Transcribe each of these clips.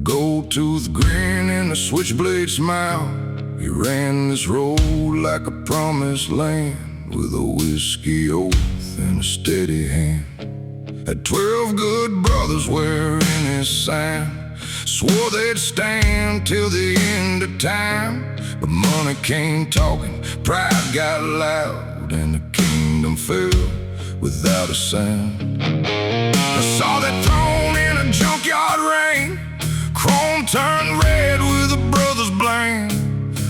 gold-toothed grin and a switchblade smile. He ran this road like a promised land, with a whiskey oath and a steady hand. Had 12 good brothers wearing his sign, swore they'd stand till the end of time. But money came talking, pride got loud, and the kingdom fell without a sound. I saw that throne in a junkyard rain, chrome turned red with a brother's blame.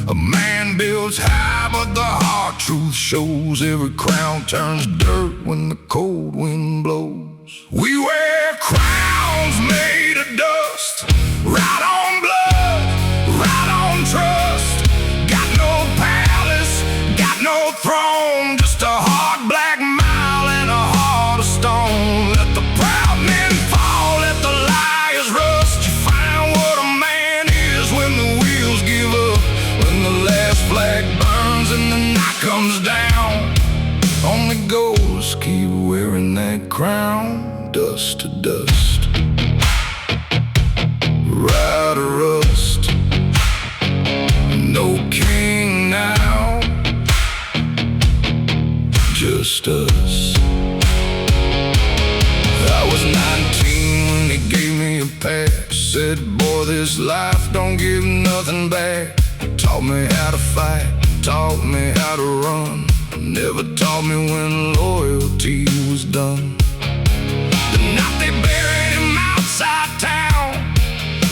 A man builds high, but the hard truth shows every crown turns dirt when the cold wind blows. We wear crowns made of dust, right on blood, right on trust. Got no palace, got no throne, just a hard black mile and a heart of stone. Let the proud men fall, let the liars rust. You find what a man is when the wheels give up, when the last flag burns and the night comes down. Only ghosts keep wearing that crown, dust to dust, ride or rust. No king now, just us. I was 19 when he gave me a pass. Said, boy, this life don't give nothing back. Taught me how to fight, taught me how to run, never taught me when loyalty was done. The night they buried him outside town,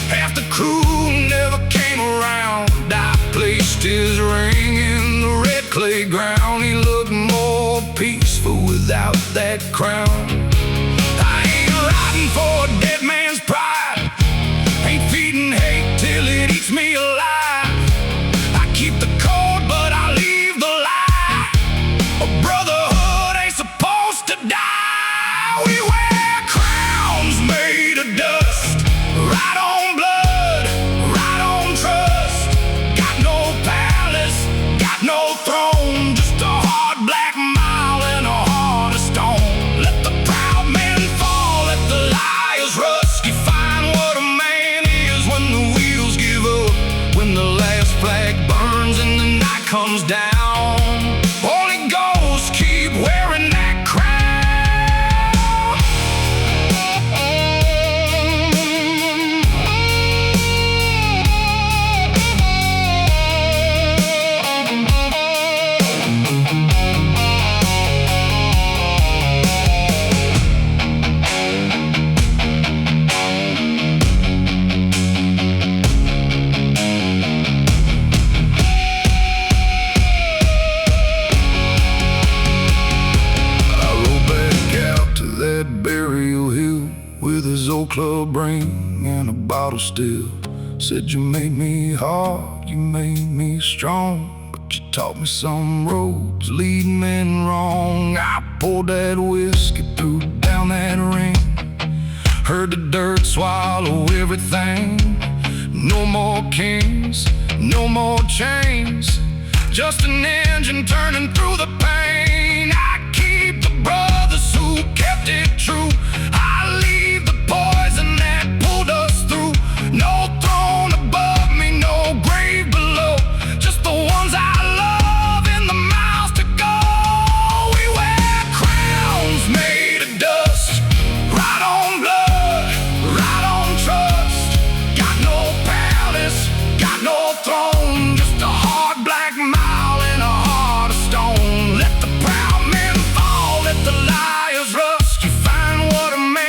half the crew never came around. I placed his ring in the red clay ground. He looked more peaceful without that crown. I ain't riding for a dead man's pride, ain't feeding hate till it eats me alive. I keep the code, but I leave the lie. A brotherhood ain't supposed to die. We wear crowns made of dust, right on blood, right on trust. Got no palace, got no throne, just a hard black mile and a heart of stone. Let the proud men fall, let the liars rust. You find what a man is when the wheels give up, when the last flag burns and the night comes down. Only ghosts keep wearing that crown. Burial hill with his old club ring and a bottle still. Said, you made me hard, you made me strong, but you taught me some roads lead men wrong. I poured that whiskey, threw down that ring, heard the dirt swallow everything. No more kings, no more chains, just an engine turning through the pain. I keep the brothers who kept it true. I leave the poison that pulled us through. No throne above me, no grave below, just the ones I love and the miles to go. We wear crowns made of dust, right on blood, right on trust. Got no palace, got no throne, just a hard black mile and a heart of stone. Let the proud men fall, let the liars rust. You find what a man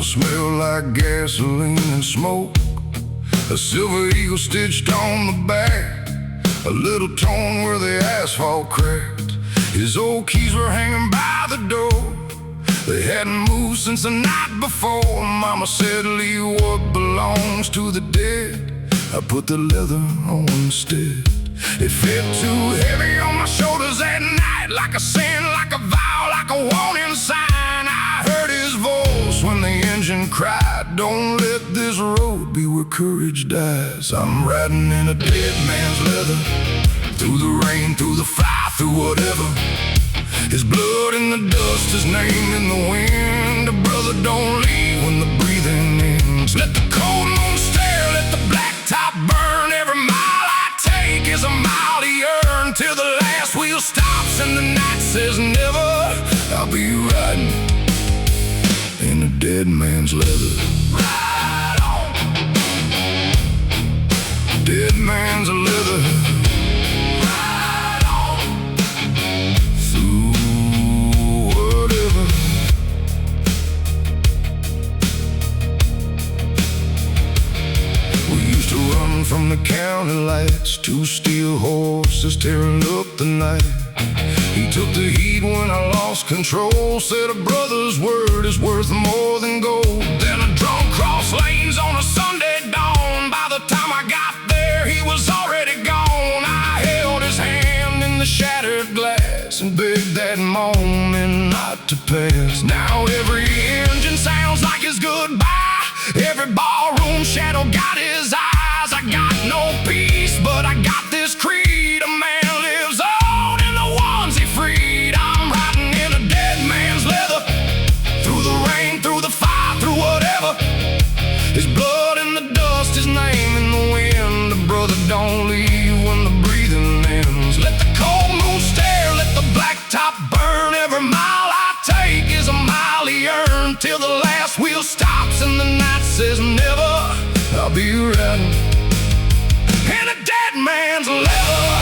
smell like gasoline and smoke. A silver eagle stitched on the back, a little torn where the asphalt cracked. His old keys were hanging by the door. They hadn't moved since the night before. Mama said, leave what belongs to the dead. I put the leather on instead. It fit too heavy on my shoulders that night, like a sin, like a vow, like a warning sign. I heard his voice when the engine cried, don't let this road be where courage dies. I'm riding in a dead man's leather, through the rain, through the fire, through whatever. His blood in the dust, his name in the wind. Brother, don't leave when the breathing ends. Let the cold moon stare, let the black top burn. Every mile I take is a mile to yearn, till the last wheel stops and the night says never. I'll be riding in a dead man's leather. Ride on, dead man's leather. From the county lights, two steel horses tearing up the night. He took the heat when I lost control, said a brother's word is worth more than gold. Then I drove cross lanes on a Sunday dawn. By the time I got there, he was already gone. I held his hand in the shattered glass and begged that moment not to pass. Now every engine sounds like his goodbye. Every ballroom shadow got his eyes. I got no peace, but I got this creed. A man lives on in the ones he freed. I'm riding in a dead man's leather, through the rain, through the fire, through whatever. His blood in the dust, his name in the wind. The brother, don't leave when the breathing ends. Let the cold moon stare, let the black top burn. Every mile I take is a mile he earned, till the last wheel stops and the night says never. I'll be riding in a dead man's leather.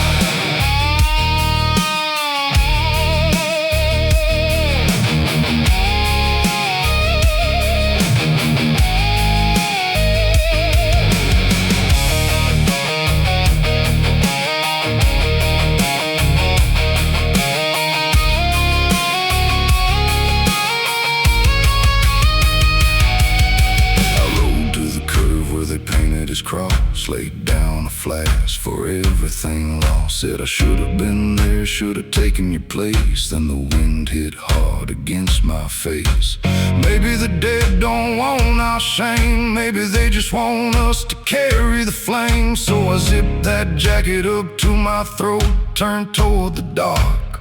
His cross, laid down a flash for everything lost. Said I should have been there, should have taken your place. Then the wind hit hard against my face. Maybe the dead don't want our shame, maybe they just want us to carry the flame. So I zipped that jacket up to my throat, turned toward the dark,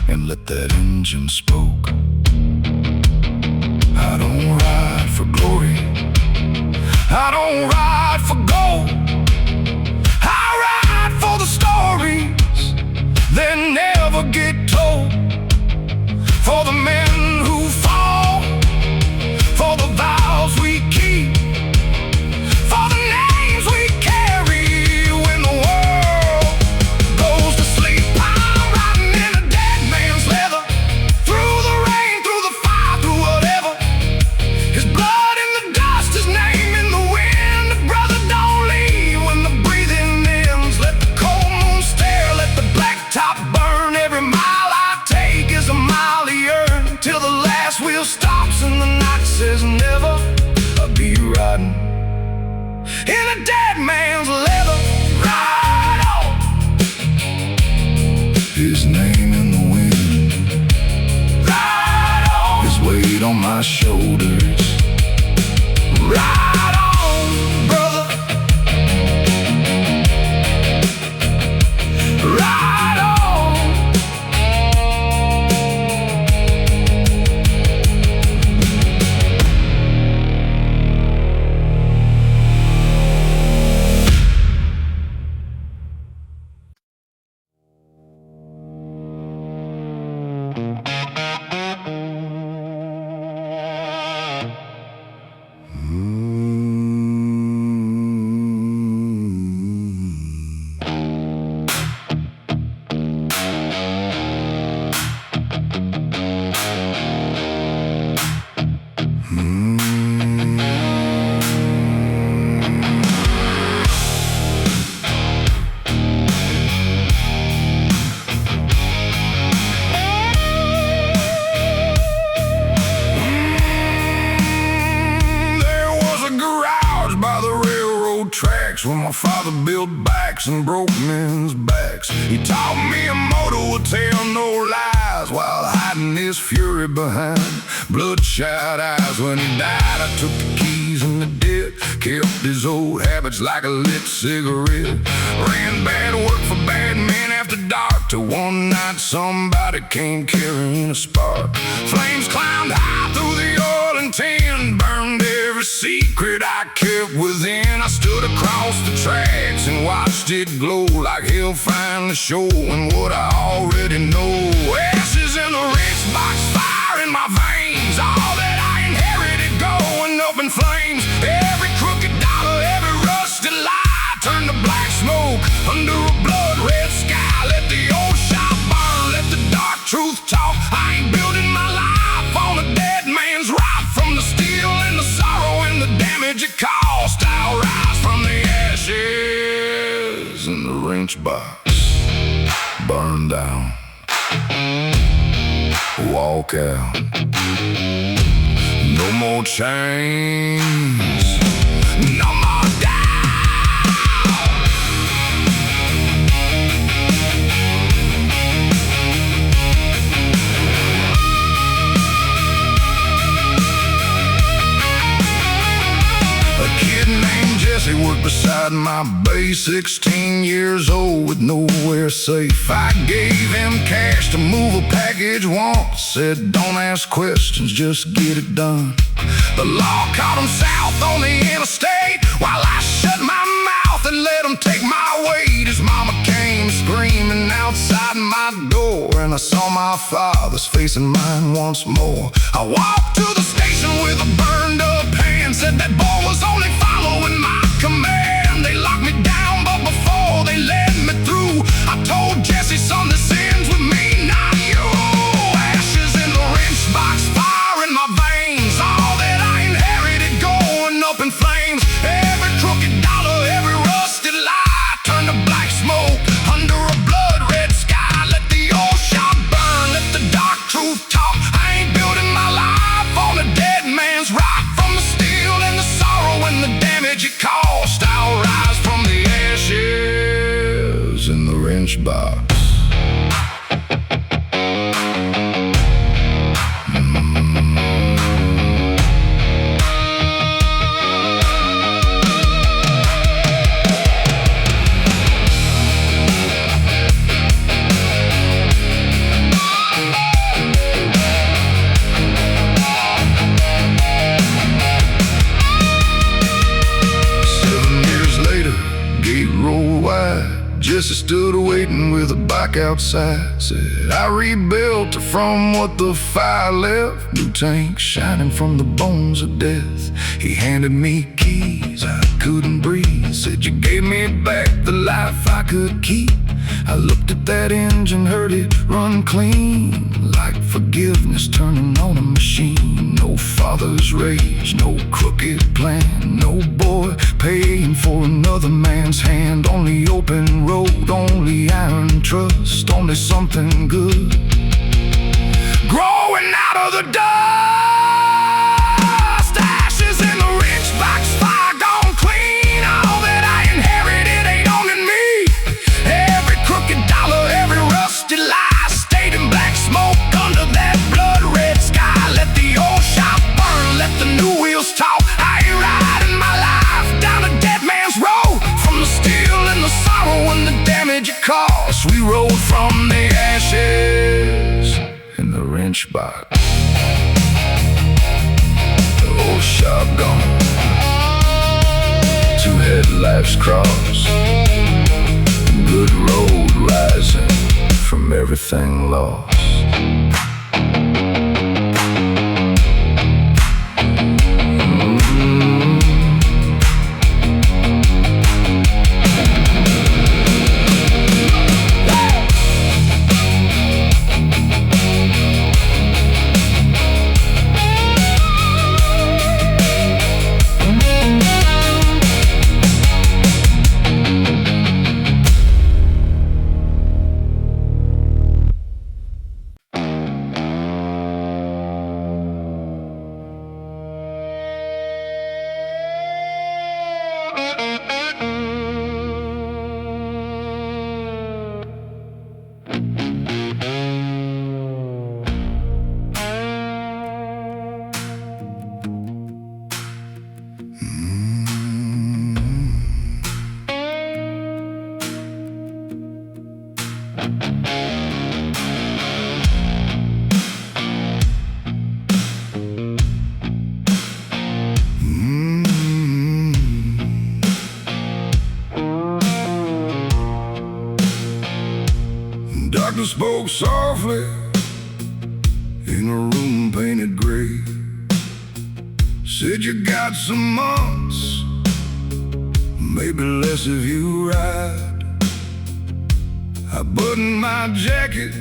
and let that engine spoke. I don't ride for glory, I don't ride for gold. I ride for the stories that never get told. For the men who fall, for the vows we keep, for the names we carry when the world goes to sleep. I'm riding in a dead man's leather, through the rain, through the fire, through whatever. His blood in the dust, his name. Till the last wheel stops and the night says never. I'll be riding in a dead man's leather. Ride on, his name in the wind. Ride on, his weight on my shoulders. Ride on, brother. Ride on. tracks where my father built backs and broke men's backs. He taught me a motto would tell no lies while hiding his fury behind bloodshot eyes. When he died, I took the keys and the debt, kept his old habits like a lit cigarette. Ran bad work for bad men after dark, till one night somebody came carrying a spark. Flames climbed high through the oil and tin, burned every secret I kept within. I stood across the tracks and watched it glow like hell finally showing what I already know. Ashes in the rich box, fire in my veins, all that I inherited going up in flames. Every crooked dollar, every rusted lie turned to black smoke under a blood red sky. Let the old shop burn, let the dark truth talk. I ain't building my life on a dead man's rock. From the steel and the sorrow and the damage it caused, I'll rise from the ashes in the wrench box. Burn down, walk out. No more chains, no more doubt. He worked beside my bay, 16 years old with nowhere safe. I gave him cash to move a package once, said don't ask questions, just get it done. The law caught him south on the interstate while I shut my mouth and let him take my weight. His mama came screaming outside my door, and I saw my father's face and mine once more. I walked to the station with a burned up hand, said that boy was only following my command. They locked me down, but before they let me through, I told Jesse, son, this ends with me, not you. Ashes in the wrench box, fire in my veins, all that I inherited going up in flames. Every crooked dollar, every rusted lie turned to black smoke under a blood red sky. Let the old shop burn, let the dark truth talk. I ain't building my life on a dead man's rock. From the steel and the sorrow and the damage it caused, I'll rise from the ashes in the wrench box. Jesse stood waiting with a bike outside, said I rebuilt her from what the fire left. New tank shining from the bones of death. He handed me keys, I couldn't breathe. Said you gave me back the life I could keep. I looked at that engine, heard it run clean, like forgiveness turning on a machine. No father's rage, no crooked plan, no boy paying for another man's hand. Only open road, only iron trust, only something good growing out of the dust. Ashes in the rich box, fire gone clean. All that I inherited ain't owning me. Every crooked dollar, every rusty lie stayed in black smoke under that blood red sky. Let the old shop burn, let the new wheels talk. I ain't riding my life down a dead man's road. From the steel and the sorrow and the damage it caused, we rode from the ashes in the wrench box. The old shop gone, to head life's cross. Good road rising from everything lost. husband spoke softly in a room painted gray. Said, you got some months, maybe less if you ride. I buttoned my jacket,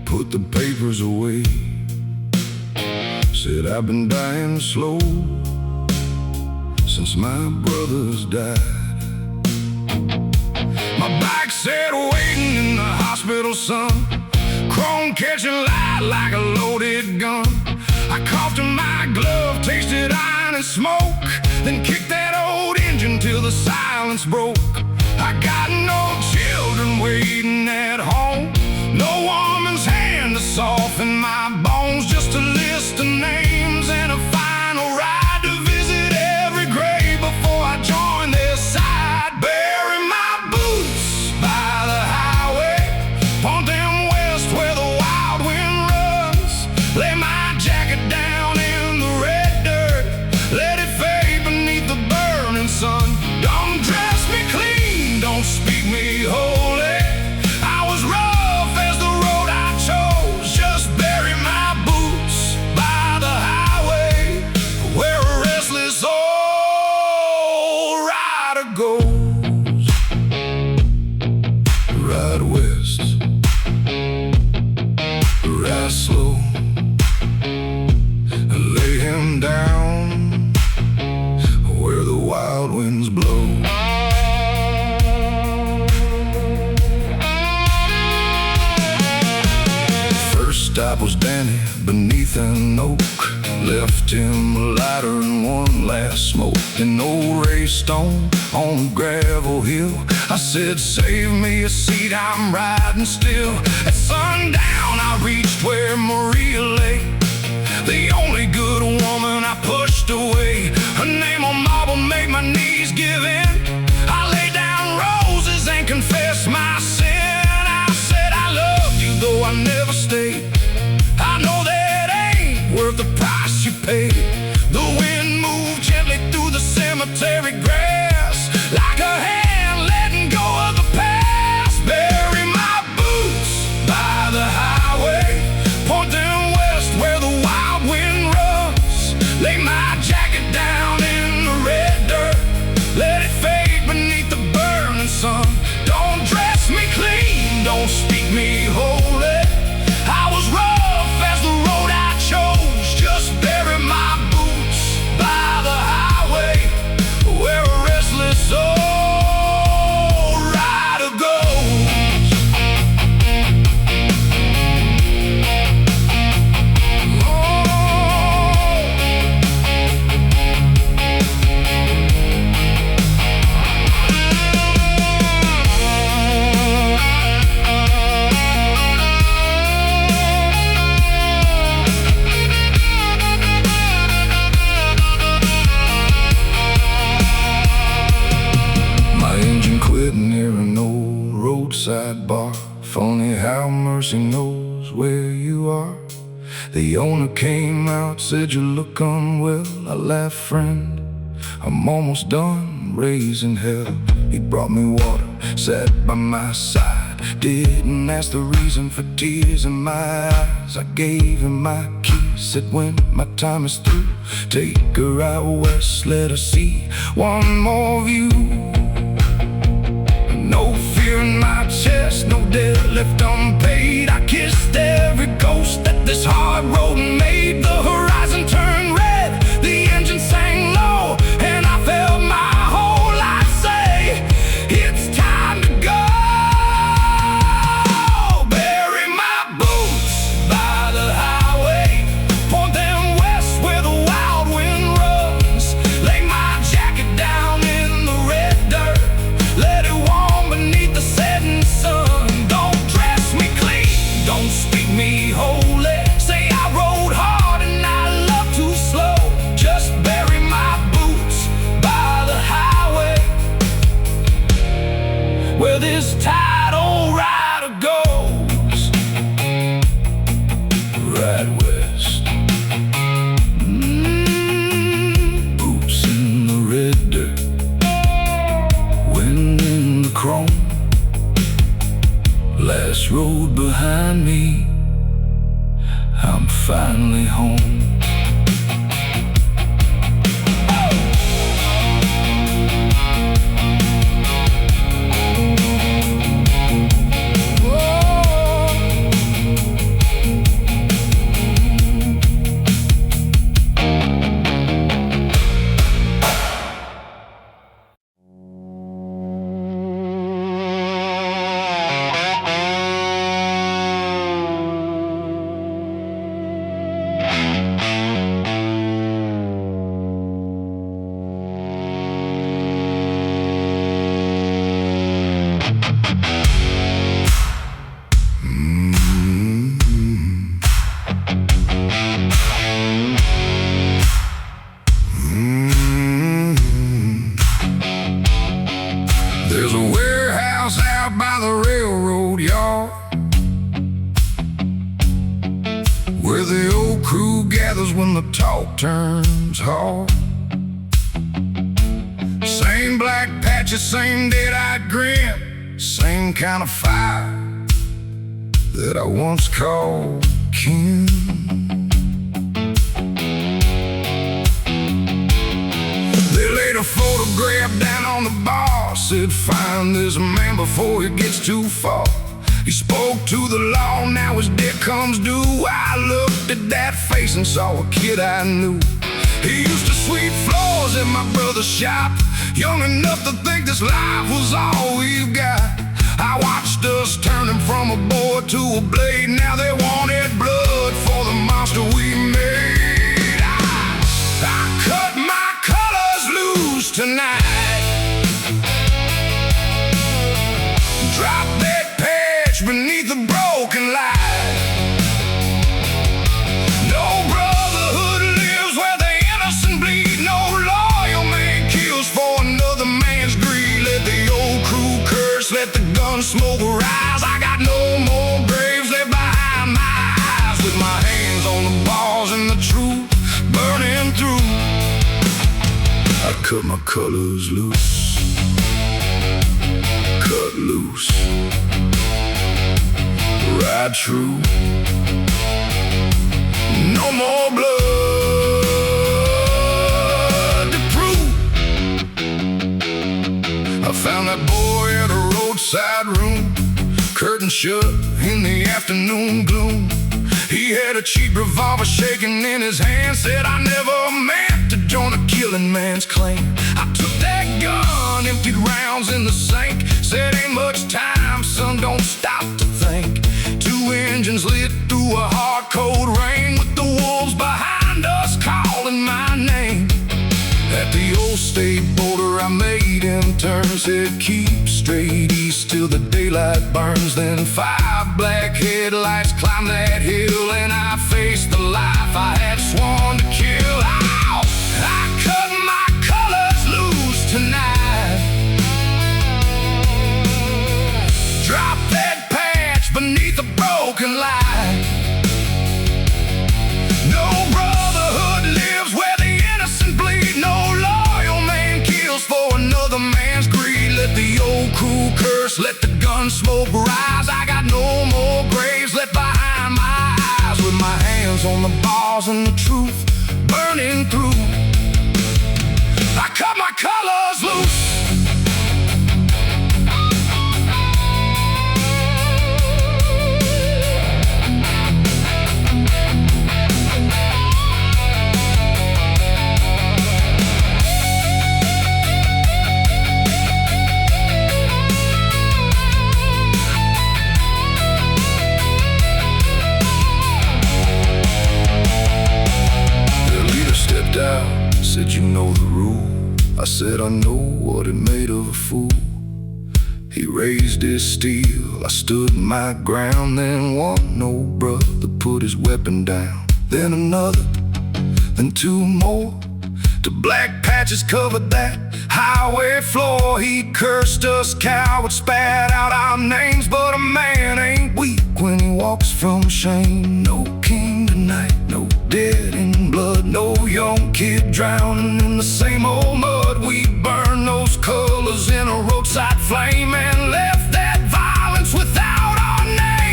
put the papers away. Said, I've been dying slow since my brothers died. My bike said, waiting in the hospital sun, chrome catching light like a loaded gun. I coughed in my glove, tasted iron and smoke, then kicked that old engine till the silence broke. I got no children waiting at home, no woman's hand to soften my bones, just a list of names and a final ride to visit every grave before I join their side. Bury my boots by the highway, point them west where the wild wind runs. Lay my jacket down in the red dirt, let it fade beneath the burning sun. Don't dress me clean, don't speak me holy. I was rough as the road I chose. Just bury my boots by the highway where a restless old rider goes. Ride west, ride slow, lay him down where the wild winds blow. First stop was Danny beneath an oak, left him a lighter and one last smoke. An old Ray Stone on a gravel hill, I said, save me a seat, I'm riding still. At sundown I reached where Maria lay, the only good woman I pushed away. Her name on marble made my knees give in. I laid down roses and confessed my sin. I said I loved you though I never stayed. I know that ain't worth the price you paid. The wind moved gently through the cemetery grass, like a hand letting go of the past. Bury my boots by the highway, point them west where the wild wind runs. Lay my jacket down in the red dirt, let it fade beneath the burning sun. Don't dress me clean, don't speak me holy. I was rough as the road I chose. Just bury my boots by the highway where a restless old rider goes. My engine quit near an old roadside bar. Funny how mercy knows where you are. The owner came out, said you look unwell. I laughed, friend, I'm almost done raising hell. He brought me water, sat by my side, didn't ask the reason for tears in my eyes. I gave him my keys, said when my time is through, take her out west, let her see one more view. No fear in my chest, no debt left unpaid. I kissed every ghost that this hard road made. The horizon turned red, the engine sang low, and I felt my whole life say, it's time to go. Bury my boots by the highway, point them west where the wild wind runs. Lay my jacket down in the red dirt, let it warm beneath the setting sun. Don't dress me clean, don't speak me holy. Say I rode hard and I love too slow. Just bury my boots by the highway where this tired old rider goes. Ride west, boots in the red dirt, wind in the chrome, last road behind me, I'm finally home. There's a warehouse out by the railroad yard where the old crew gathers when the talk turns hard. Same black patches, same dead-eyed grin, same kind of fire that I once called kin. They laid a photograph down on the bar, said find this man before he gets too far. He spoke to the law, now his debt comes due. I looked at that face and saw a kid I knew. He used to sweep floors in my brother's shop, young enough to think this life was all we've got. I watched us turning from a boy to a blade. Now they wanted blood for the monster we made. I cut my colors loose tonight, drop that patch beneath the broken light. No brotherhood lives where the innocent bleed. No loyal man kills for another man's greed. Let the old crew curse, let the gun smoke rise. I got no more graves left behind my eyes. With my hands on the bars and the truth burning through, I cut my colors loose, cut loose, ride true. No more blood to prove. I found that boy at a roadside room, curtain shut in the afternoon gloom. He had a cheap revolver shaking in his hand, said I never meant to join a killing man's clan. I took that gun, emptied rounds in the sink, said ain't much time, son, don't stop to think. Two engines lit through a hard cold rain, with the wolves behind us calling my name. At the old state border I made him turn, said keep straight east till the daylight burns. Then 5 black headlights climbed that hill, and I faced the life I had sworn to kill. Ow! I cut my colors loose tonight, drop that patch beneath the broken light. No brotherhood lives where the innocent bleed. No loyal man kills for another man's greed. Let the old crew curse, let the gun smoke rise. I got no more graves left behind my eyes. With my hands on the bars and the truth burning through, I cut my colors loose. Said you know the rule. I said I know what it made of a fool. He raised his steel, I stood my ground. Then one old brother put his weapon down, then another, then 2 more. The black patches covered that highway floor. He cursed us cowards, spat out our names. But a man ain't weak when he walks from shame. No king tonight, no dead in blood, no young kid drowning in the same old mud. We burned those colors in a roadside flame and left that violence without our name.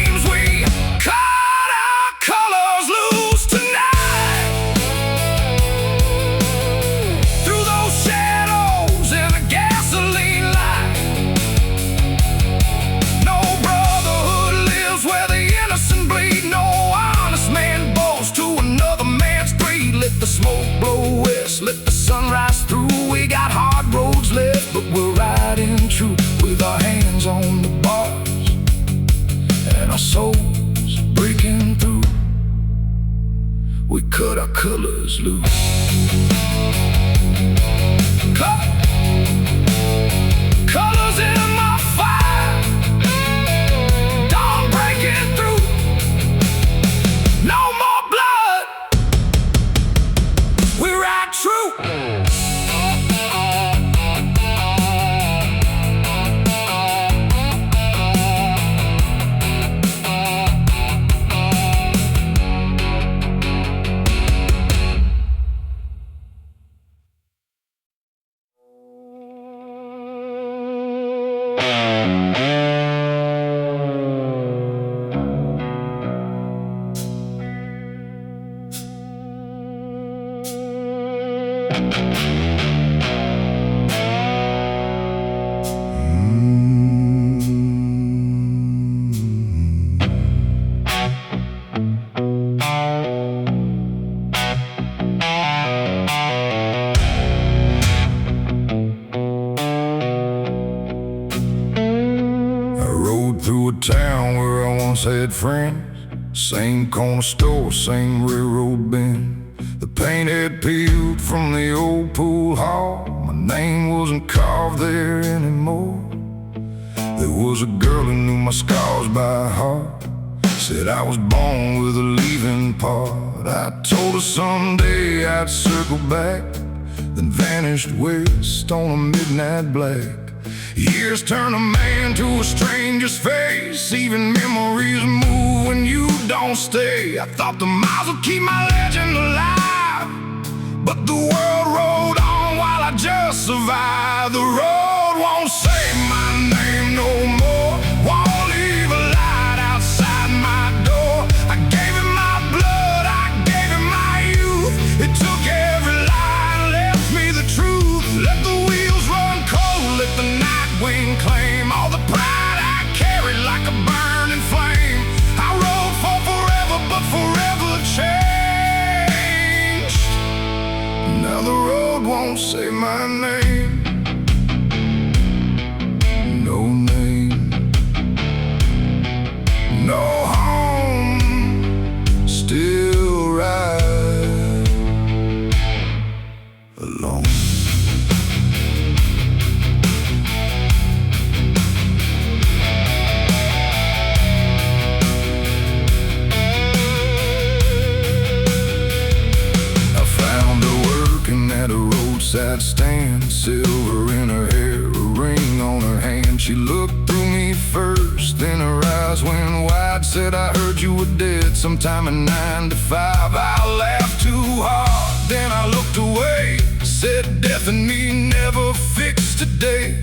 was loose. Colors in my fire, dawn breaking through. No more blood, we ride true. Through a town where I once had friends, same corner store, same railroad bend. The paint had peeled from the old pool hall. My name wasn't carved there anymore. There was a girl who knew my scars by heart, said I was born with a leaving part. I told her someday I'd circle back, then vanished west on a midnight black. Years turn a man to a stranger's face. Even memories move when you don't stay. I thought the miles would keep my legend alive, but the world rolled on while I just survived. The road won't say my name no more, won't leave a light outside my door. I gave it my blood, I gave it my youth. It took every lie, left me the truth. Let the wheels run cold, let the night wind claim all the pride I carried like a burning flame. I rode for forever, but forever changed. Now the road won't say my name, no name, no home, still ride alone. At a roadside stand, silver in her hair, a ring on her hand. She looked through me first, then her eyes went wide. Said, I heard you were dead sometime in 9 to 5. I laughed too hard, then I looked away. Said, death and me never fixed today.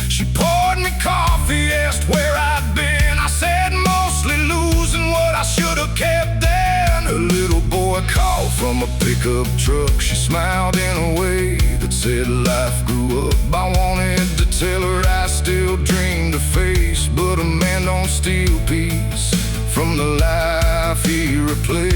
She poured me coffee, asked where I'd been. I said, mostly losing what I should have kept then. A little boy called from a pickup truck. She smiled in a way that said life grew up. I wanted to tell her I still dreamed her face, but a man don't steal peace from the life he replaced.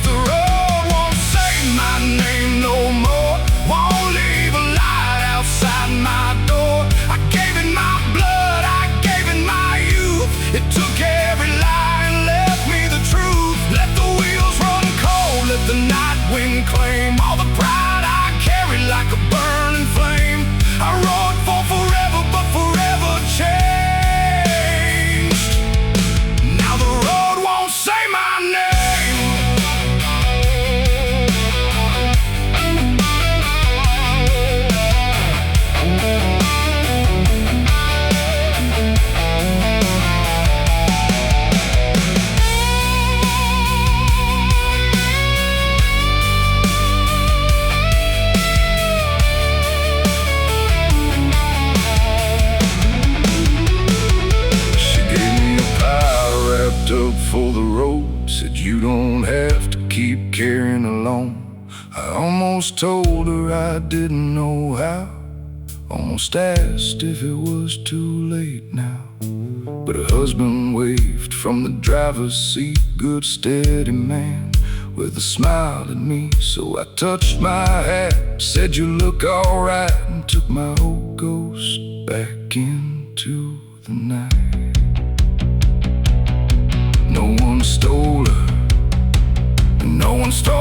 The road won't say my name no more, won't leave a light outside my door. I gave it my blood, I gave it my youth. It took every lie and left me the truth. Let the wheels run cold, let the night wind claim all the pride I carried like a burning flame. I rode for forever, but forever changed. Now the road won't say my name. Up for the road, said you don't have to keep carrying alone. I almost told her I didn't know how, almost asked if it was too late now. But her husband waved from the driver's seat, good steady man with a smile at me. So I touched my hat, said you look alright, and took my old ghost back into the night. No one stole her, no one stole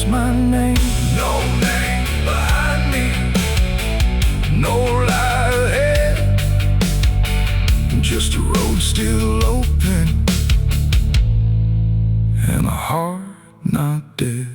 just my name. No name behind me, no light ahead, just a road still open and a heart not dead.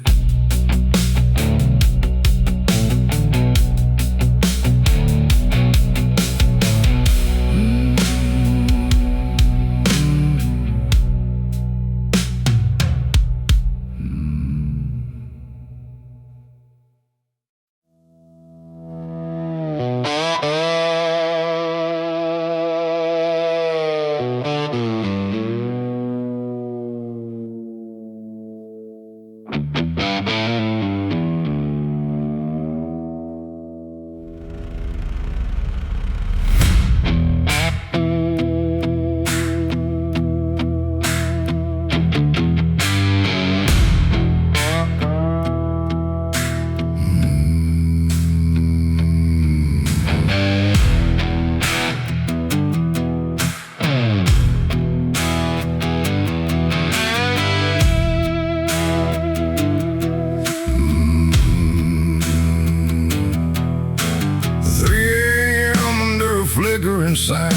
Flickering sign,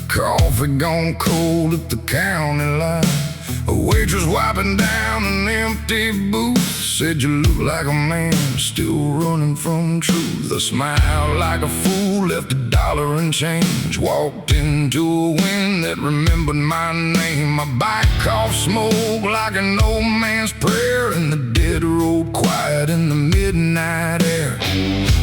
coffee gone cold at the county line. A waitress wiping down an empty booth said you look like a man still running from truth. I smiled like a fool, left $1 and change, walked into a wind that remembered my name. My bike coughed smoke like an old man's prayer in the dead road quiet in the midnight air.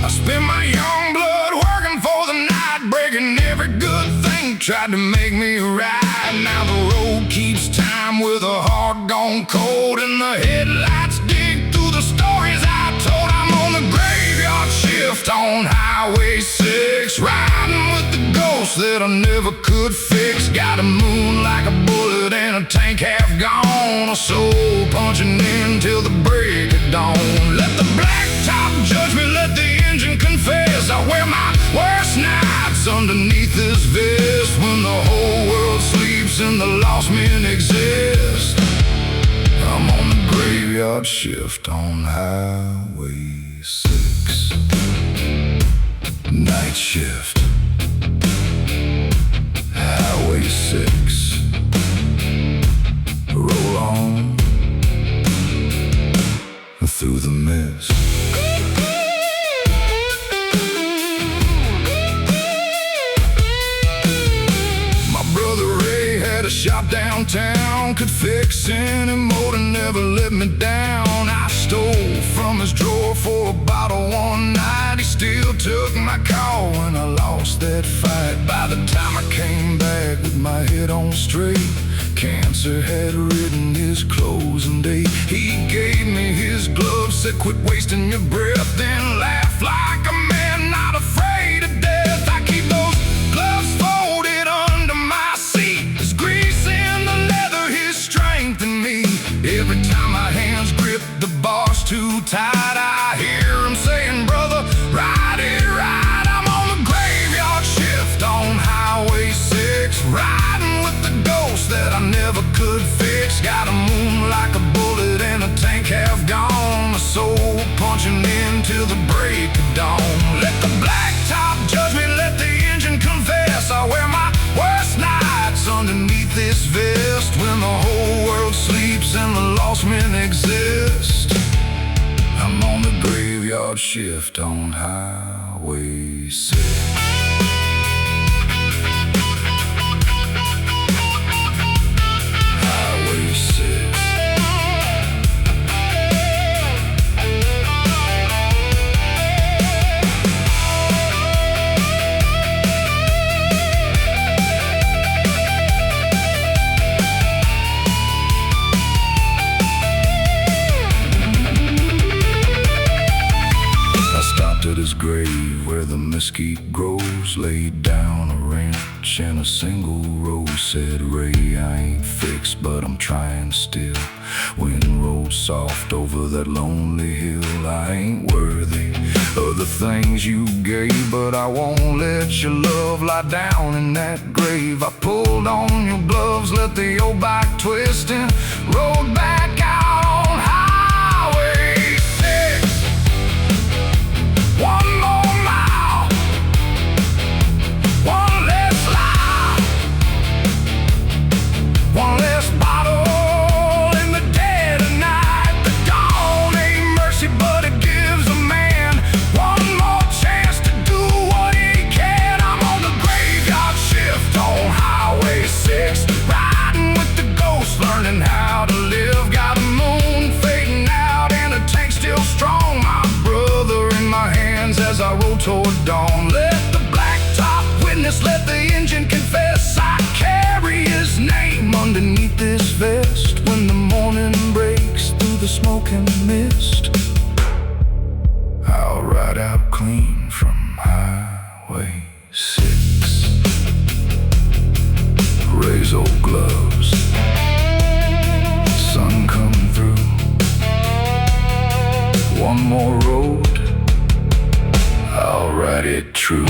I spent my young blood working for the night, breaking every good thing tried to make me right. Now the road keeps time with a heart gone cold, and the headlights dig through the stories I told. I'm on the graveyard shift on Highway 6, riding with the ghost that I never could fix. Got a moon like a bullet and a tank half gone, a soul punching in till the break of dawn. Let the blacktop judge me, let the engine confess. I wear my worst nights underneath this vest, when the whole world sleeps and the lost men exist. I'm on the graveyard shift on Highway 6, night shift, Highway 6. Roll on through the mist. A shop downtown could fix any motor, never let me down. I stole from his drawer for a bottle one night. He still took my call when I lost that fight. By the time I came back with my head on straight, cancer had written his closing date. He gave me his gloves, said quit wasting your breath, then laughed like a man not afraid of death. I keep those gloves folded under my seat, there's grease in the leather, his strength in me. Every time my hands grip the bars too tight, I hear him saying, brother, ride it right. I'm on the graveyard shift on Highway 6, riding with the ghost that I never could fix. Got a moon like a bullet and a tank half gone, a soul punching in till the break of dawn. Let the blacktop judge me, let the engine confess. I wear my worst nights underneath this vest, when the whole world sleeps and the lost men exist. I'm on the graveyard shift on Highway 6. At his grave where the mesquite grows, laid down a wrench and a single rose. Said, Ray, I ain't fixed, but I'm trying still. Wind rolls soft over that lonely hill. I ain't worthy of the things you gave, but I won't let your love lie down in that grave. I pulled on your gloves, let the old bike twist, and rode back out on Highway 6. and mist. I'll ride out clean from Highway 6. Raise old gloves, sun coming through. One more road, I'll ride it true.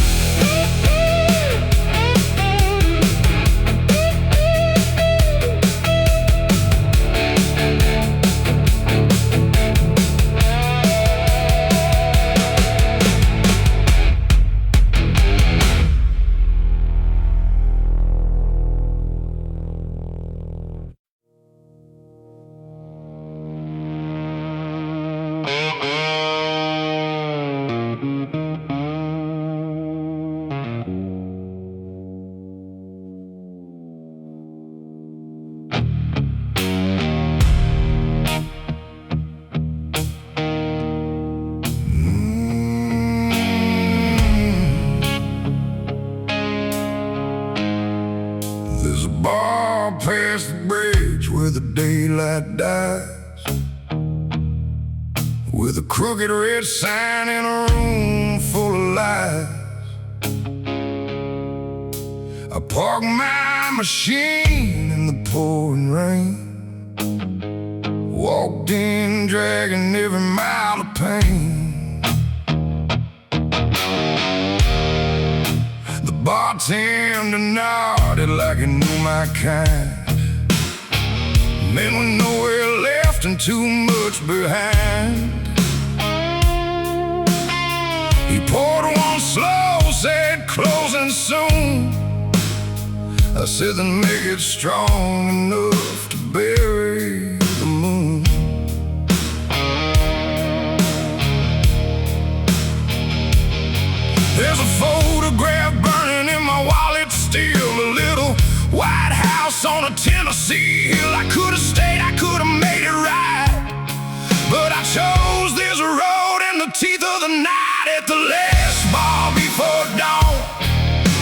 There's a bar past the bridge where the daylight dies, with a crooked red sign in a room full of lies. I park my machine in the pouring rain, walked in dragging every mile of pain. The bartender nodded like he knew my kind. Men with nowhere left and too much behind. He poured one slow, said closing soon. I said then make it strong enough to bury the moon. There's a photograph burning in my wallet still, a little white house on a Tennessee hill. I could have stayed, I could have made it right, but I chose this road in the teeth of the night. At the last bar before dawn,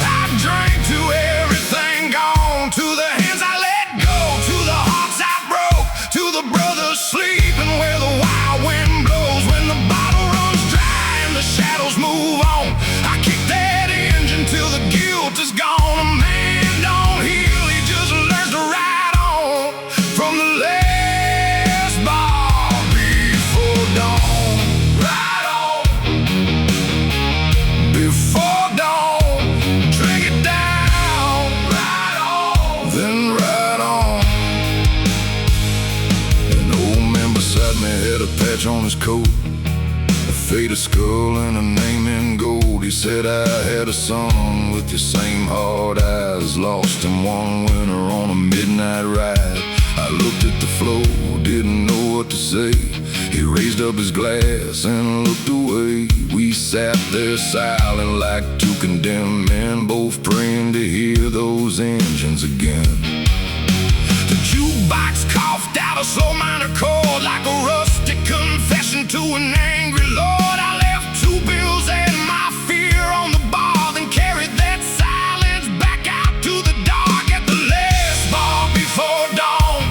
I drank to everything gone, to the hands I let go, to the hearts I broke, to the brothers sleeping where the wild wind blows. When the bottle runs dry and the shadows move on, I kick that engine till the guilt is gone. A man don't heal, he just learns to ride on. From the last bar before dawn, ride on. Before dawn, drink it down, ride on, then ride on. An old man beside me had a patch on his coat, a faded skull and a name in gold. He said I had a son with your same hard eyes, lost in one winter on a midnight ride. I looked at the floor, didn't know what to say. He raised up his glass and looked away. We sat there silent like two condemned men, both praying to hear those engines again. The jukebox coughed out a slow minor chord, like a rustic confession to an angry lord. I left 2 bills and my fear on the bar, then carried that silence back out to the dark. At the last bar before dawn,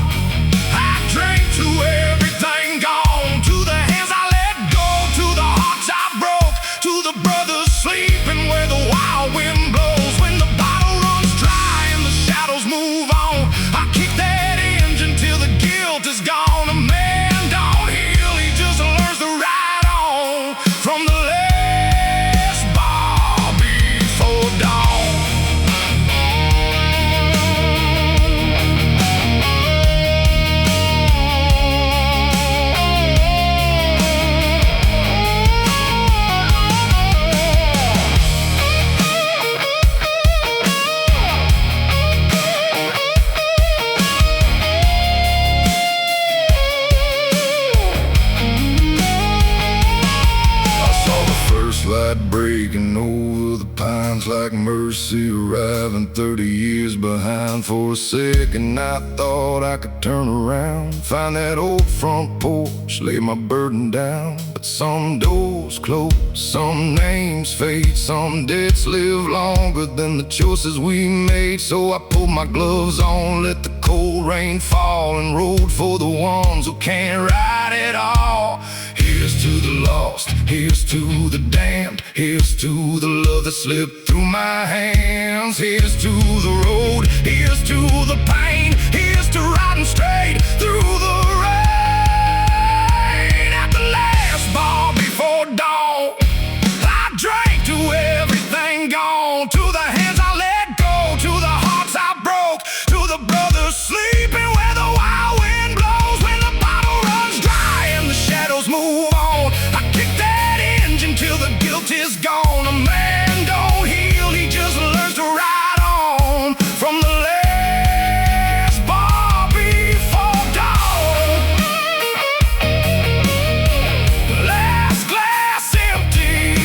I drank to everything gone, to the hands I let go, to the hearts I broke, to the brothers sleeping where the wild wind blows. When the bottle runs dry and the shadows move on, I kick that engine till the guilt is gone. A man don't heal, he just learns to ride on. From the last bar before dawn. Light breaking over the pines like mercy, arriving 30 years behind. For a second I thought I could turn around, find that old front porch, lay my burden down. But some doors close, some names fade, some debts live longer than the choices we made. So I pulled my gloves on, let the cold rain fall, and rode for the ones who can't ride it all. lost. Here's to the damned, here's to the love that slipped through my hands. Here's to the road, here's to the pain, here's to riding straight through the rain. At the last bar before dawn, I drank to everything gone, to the hands I let go, to the hearts I broke, to the brothers sleeping where the wild wind blows. When the bottle runs dry and the shadows move on, I kick that engine till the guilt is gone. A man don't heal, he just learns to ride on from the last bar before dawn. Last glass empty,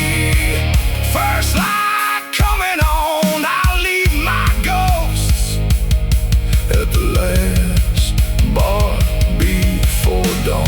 first light coming on. I leave my ghosts at the last bar before dawn.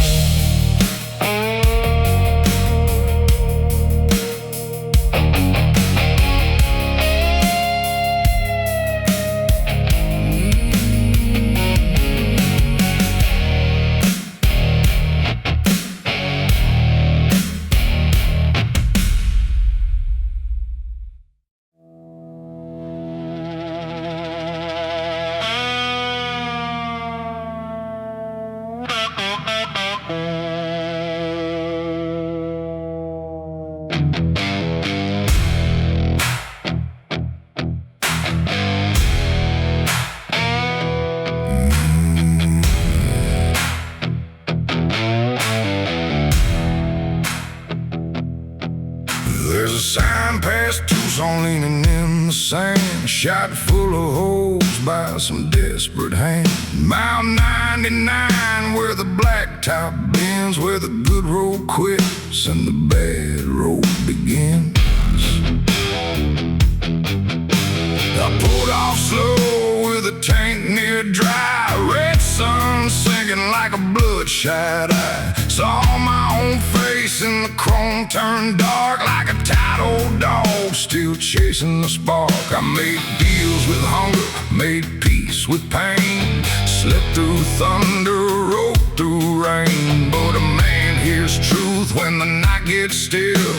There's a sign past Tucson leaning in the sand, shot full of holes by some desperate hand. Mile 99 where the blacktop bends, where the good road quits and the bad road begins. I pulled off slow with a tank near dry, red sun sinking like a bloodshot eye. Saw my own face in the chrome turn dark, like a tired old dog still chasing the spark. I made deals with hunger, made peace with pain, slept through thunder, rode through rain. But a man hears truth when the night gets still,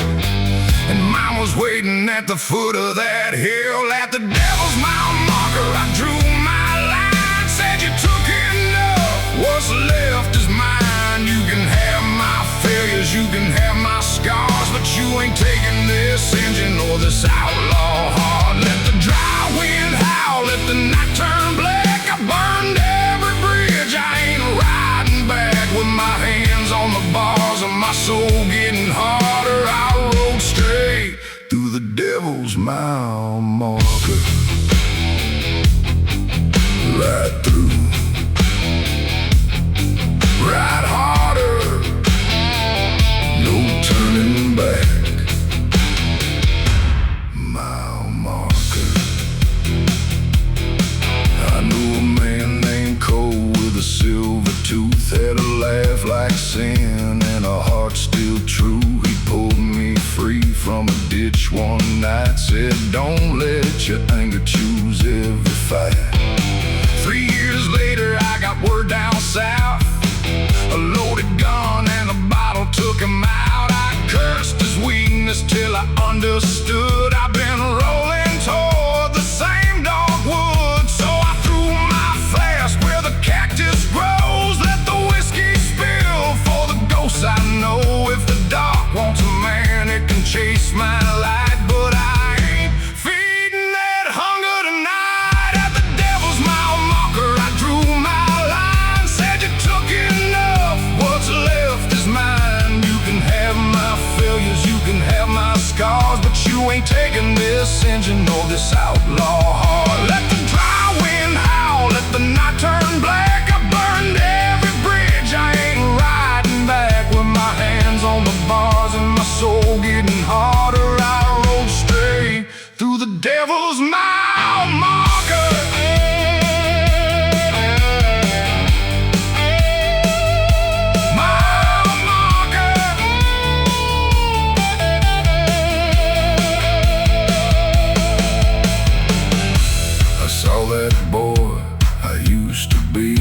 and mine was waiting at the foot of that hill. At the devil's mile marker I drew my line, said you took enough, what's left is mine. You can have my failures, you can have my scars, but you ain't taking this engine or this outlaw heart. Let the dry wind howl, let the night turn black. I burned every bridge, I ain't riding back. With my hands on the bars and my soul getting harder, I rode straight through the devil's mile marker, right through. Ride harder, no turning back. Mile marker. I knew a man named Cole with a silver tooth, had a laugh like sin and a heart still true. He pulled me free from a ditch one night, said don't let your anger choose every fight. 3 years later I got word down south, a loaded gun and a bottle took him out. I cursed his weakness till I understood. I've been rolling toward the same dogwood, so I threw my flask where the cactus grows. Let the whiskey spill for the ghosts I know. If the dark wants a man, it can chase my light, but I ain't feeding that hunger tonight. At the devil's mile marker I drew my line, said you took enough, what's left is mine. You can have my failures, you can have my scars, but you ain't taking this engine or this outlaw heart. Let the dry wind howl, let the night turn black. I burned every bridge, I ain't riding back. With my hands on the bars and my soul getting harder, I rode straight through the devil's mile marker. Mile marker. I saw that boy I used to be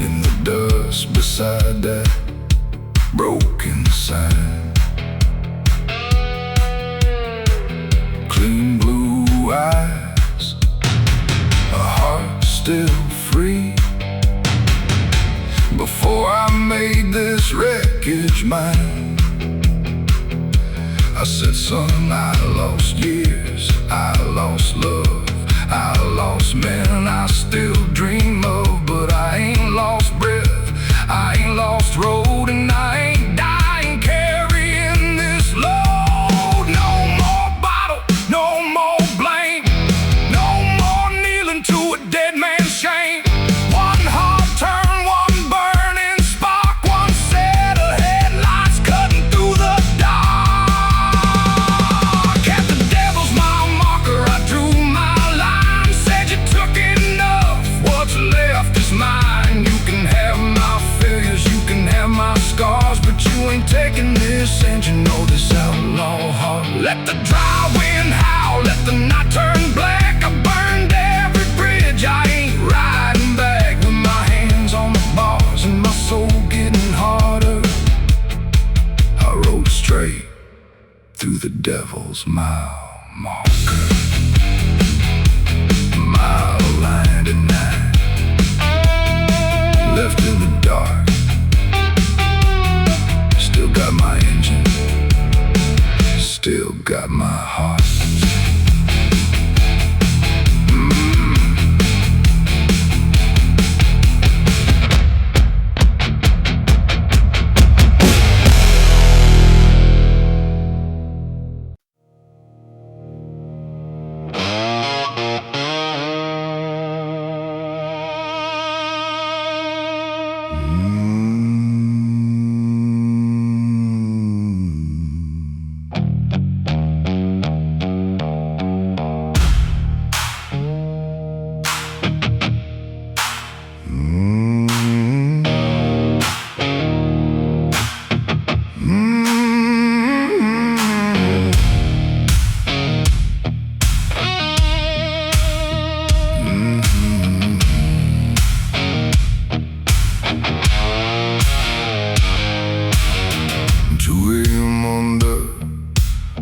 in the dust beside that broke inside. Clean blue eyes, a heart still free. Before I made this wreckage mine, I said, son, I lost years, I lost love, I lost men I still dream of, but I ain't lost breath, I ain't lost road, and I ain't dying carrying this load. No more bottle, no more blame, no more kneeling to a dead man's shame. One hard turn, one burning spark, one set of headlights cutting through the dark. At the devil's mile marker, I drew my line, said you took enough, what's left is mine. You can have my failures, you can have my scars, but you ain't taking this, and you know this outlaw heart. Let the dry wind howl, let the night turn black. I burned every bridge, I ain't riding back. With my hands on the bars and my soul getting harder, I rode straight through the devil's mile marker. Mile line tonight, left in the dark. Still got my engine, still got my heart.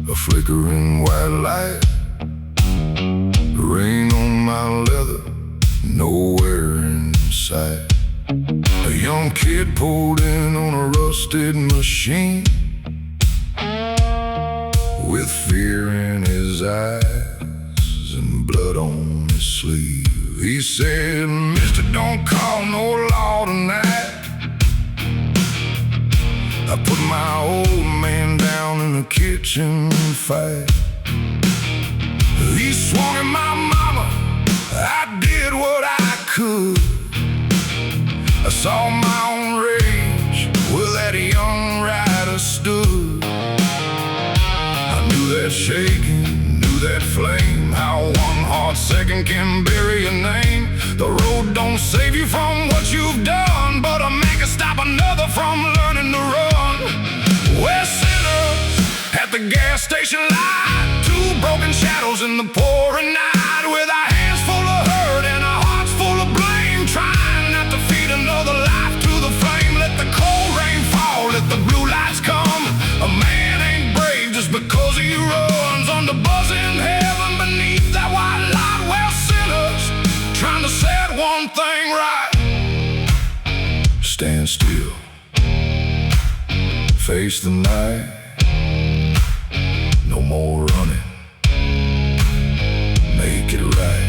A flickering white light, rain on my leather, nowhere in sight. A young kid pulled in on a rusted machine, with fear in his eyes and blood on his sleeve. He said, mister, don't call no law tonight. I put my old man down in the kitchen fight. He swung at my mama, I did what I could. I saw my own rage where that young rider stood. I knew that shaking, knew that flame, how one hard second can bury a name. The road don't save you from what you've done, but a man can stop another from learning to run. We're sinners at the gas station light, two broken shadows in the pouring night, with our hands full of hurt and our hearts full of blame, trying not to feed another life to the flame. Let the cold rain fall, let the blue lights come. A man ain't brave just because he runs on the buzzing heaven beneath that white light. We're sinners trying to set one thing right. Stand still, face the night, no more running, make it right.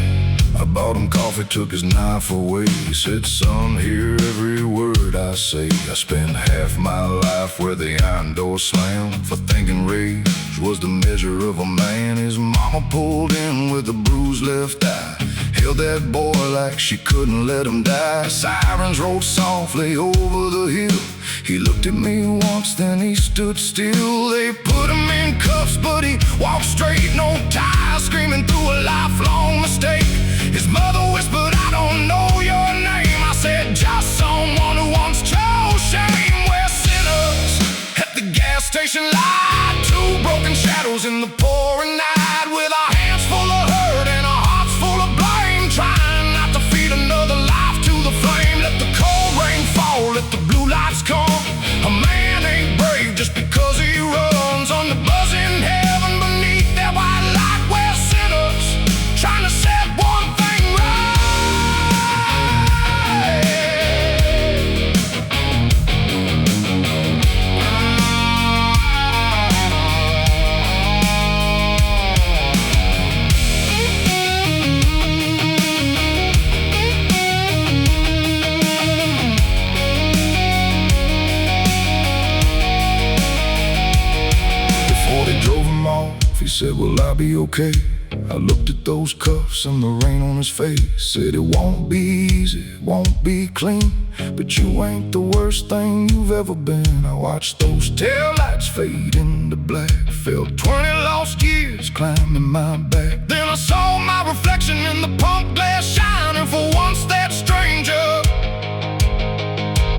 I bought him coffee, took his knife away. He said, son, hear every word I say. I spent half my life where the iron door slammed, for thinking rage was the measure of a man. His mama pulled in with a bruised left eye, held that boy like she couldn't let him die. Sirens rolled softly over the hill. He looked at me once, then he stood still. They put him in cuffs, but he walked straight, no ties, screaming through a lifelong mistake. His mother whispered, I don't know your name. I said, just someone who once chose shame. We're sinners at the gas station light, two broken shadows in the pouring night, with our hands full of hurt and our hearts full of blame, trying not to feed another life to the flame. Let the cold rain fall, let the blue lights come. A man ain't said, will I be okay? I looked at those cuffs and the rain on his face. Said it won't be easy, it won't be clean, but you ain't the worst thing you've ever been. I watched those taillights fade into black, felt 20 lost years climbing my back. Then I saw my reflection in the pump glass shining. For once that stranger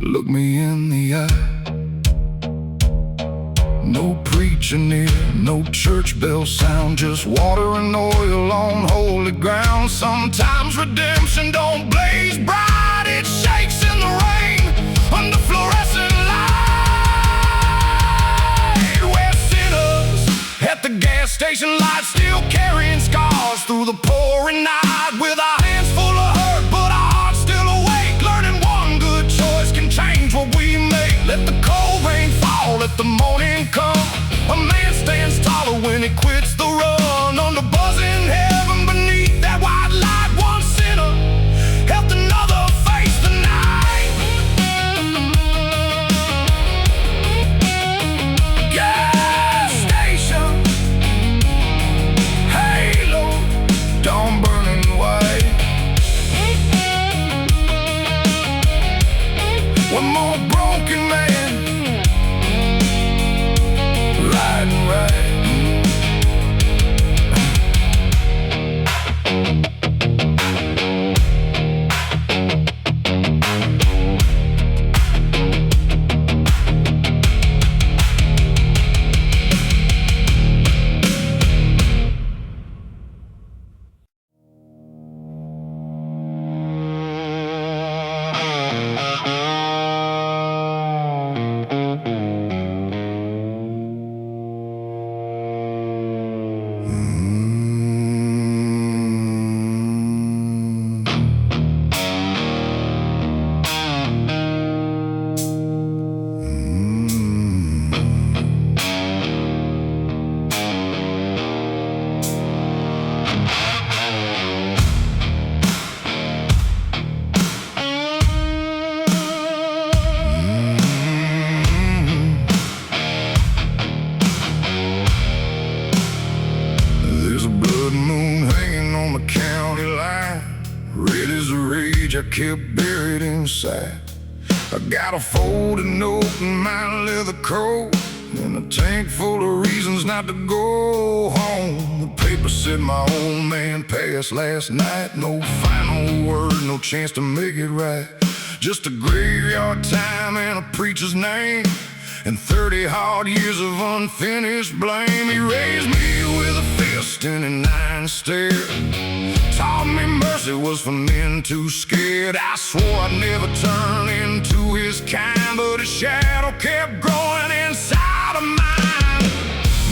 looked me in the eye. No preacher near, no church bell sound, just water and oil on holy ground. Sometimes redemption don't blaze bright, it shakes in the rain under fluorescent light. We're sinners at the gas station light, still carrying scars through the pouring night, with our hands full of hurt but our hearts still awake, learning one good choice can change what we make. Let the cold rain fall, let the morning come. A man stands taller when he quits the run. Under buzzing heaven beneath that white light, one sinner helped another face the night. Gas station, halo, dawn burning white. One more broken man riding right. I kept buried inside. I got a folded note in my leather coat and a tank full of reasons not to go home. The paper said my old man passed last night. No final word, no chance to make it right. Just a graveyard time and a preacher's name, and 30 hard years of unfinished blame. He raised me with a fist and an iron stare, taught me mercy was for men too scared. I swore I'd never turn into his kind, but his shadow kept growing inside of mine.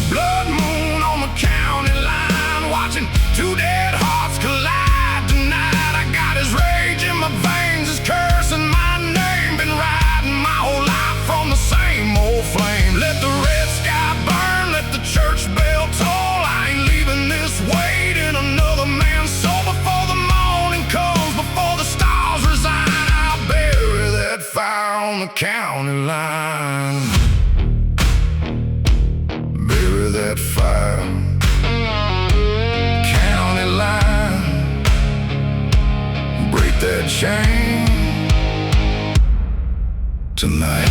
Blood moon on the county line, watching two dead hearts collide tonight. I got his rage in my veins, his curse in my name. Been riding my whole life from the same old flame. Let the red sky burn, let the church bell toll. I ain't leaving this weight in another man's soul. Before the morning comes, before the stars resign, I'll bury that fire on the county line. Bury that fire, county line. Break that chain tonight.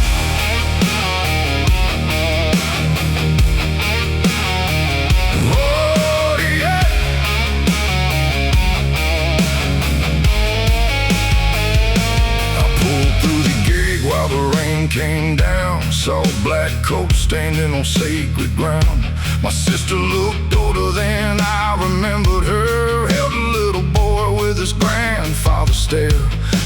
Came down, saw black coats standing on sacred ground. My sister looked older than I remembered her, held a little boy with his grandfather stare.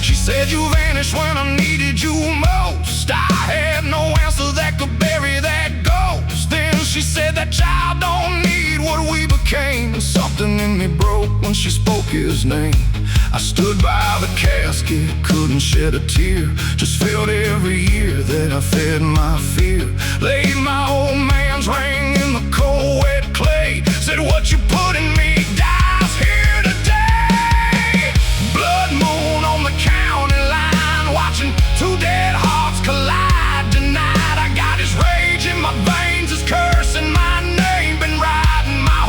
She said, you vanished when I needed you most. I had no answer that could bury that ghost. Then she said, that child don't need what we became. Something in me broke when she spoke his name. I stood by the casket, couldn't shed a tear, just felt every year that I fed my fear. Laid my old man's ring in the cold wet clay, said what you put in me dies here today. Blood moon on the county line, watching two dead hearts collide tonight. I got his rage in my veins, his curse in my name. Been riding my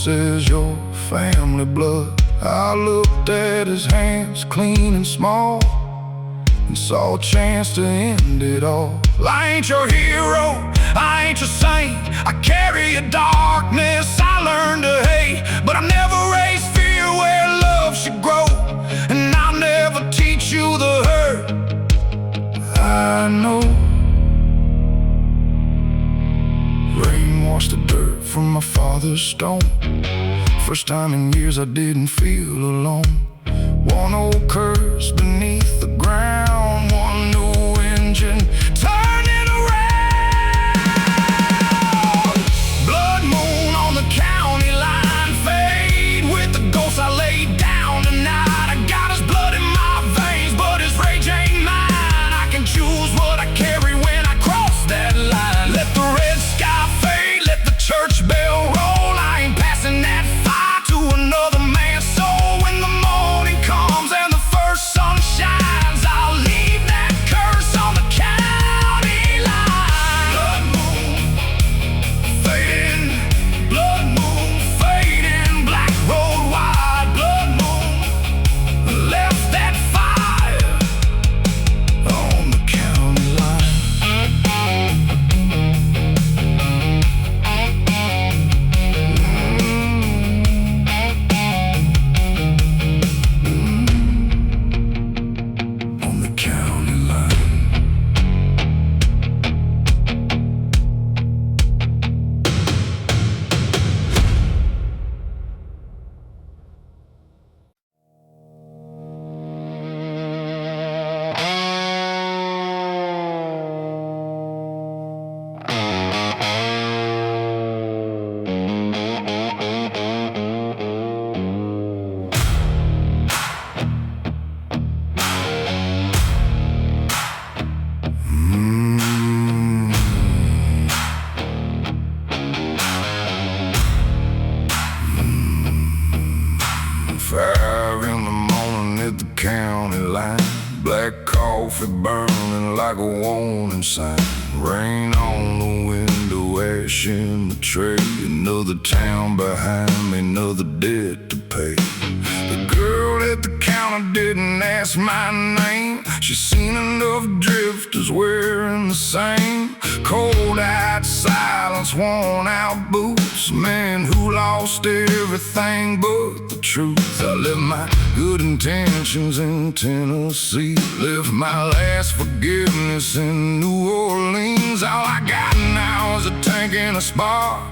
says your family blood. I looked at his hands, clean and small, and saw a chance to end it all. I ain't your hero, I ain't your saint. I carry a darkness I learned to hate, but I never raised fear where love should grow, and I'll never teach you the hurt I know. Rain washed the dirt from my father's stone. First time in years I didn't feel alone. One old curse beneath the ground, one new engine turning around. Blood moon on the county line, fade with the ghosts I laid down tonight. I got his blood in my veins, but his rage ain't mine. I can choose what I carry when I cross that line. Let the red sky fade, let the church bell roll. I ain't passing that fire to another man's soul. When the morning comes and the first sun shines, I'll leave that curse on the county line. Blood moon fading, blood moon fading, black road wide. Blood moon left that fire on the county line. On the county line. Fire in the morning at the county line. Black coffee burning like a warning sign. Rain on the window, ash in the tray. Another town behind me, another debt to pay. The girl at the counter didn't ask my name. She seen enough drifters wearing the same. Cold-eyed silence, worn-out boots. Men who lost everything but the truth. I left my good intentions in Tennessee. Left my last forgiveness in New Orleans. All I got now is a tank and a spark,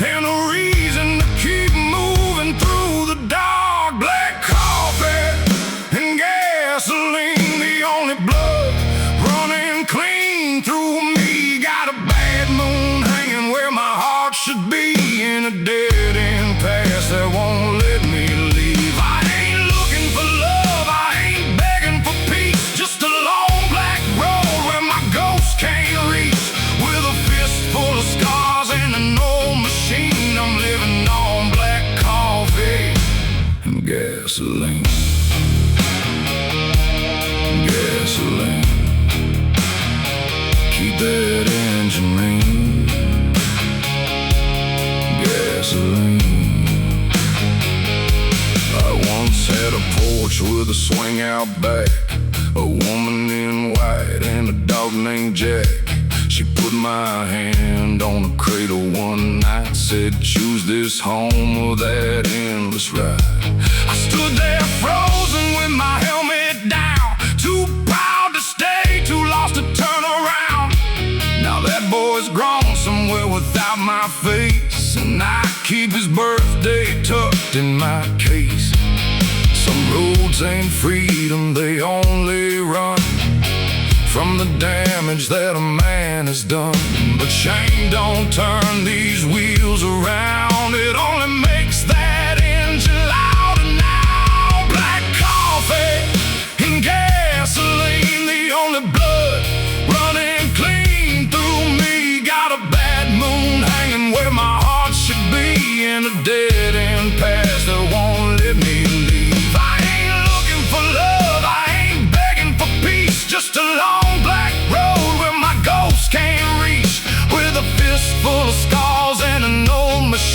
and a reason to keep moving through the dark. Black coffee and gasoline, the only blood running clean through me. Got a bad moon hanging where my heart should be, in a dead-end past that won't let me leave. I ain't looking for love, I ain't begging for peace. Just a long black road where my ghost can't reach. With a fist full of scars and an old machine, I'm living on black coffee and gasoline. Gasoline, keep that engine lean. Gasoline. I once had a porch with a swing out back, a woman in white and a dog named Jack. She put my hand on a cradle one night, said choose this home or that endless ride. I stood there frozen with my helmet down, too proud to stay, too lost to turn around. Now that boy's grown somewhere without my face, and I keep his birthday tucked in my case. Some roads ain't freedom, they only run from the damage that a man has done. But shame don't turn these wheels around, it only makes that engine louder now. Black coffee and gasoline, the only blood running clean through me. Got a bad moon hanging where my heart should be, in a dead-end past that won't let me leave. I ain't looking for love, I ain't begging for peace. Just a long black road where my ghost can't reach. With a fist full of scars and an old machine,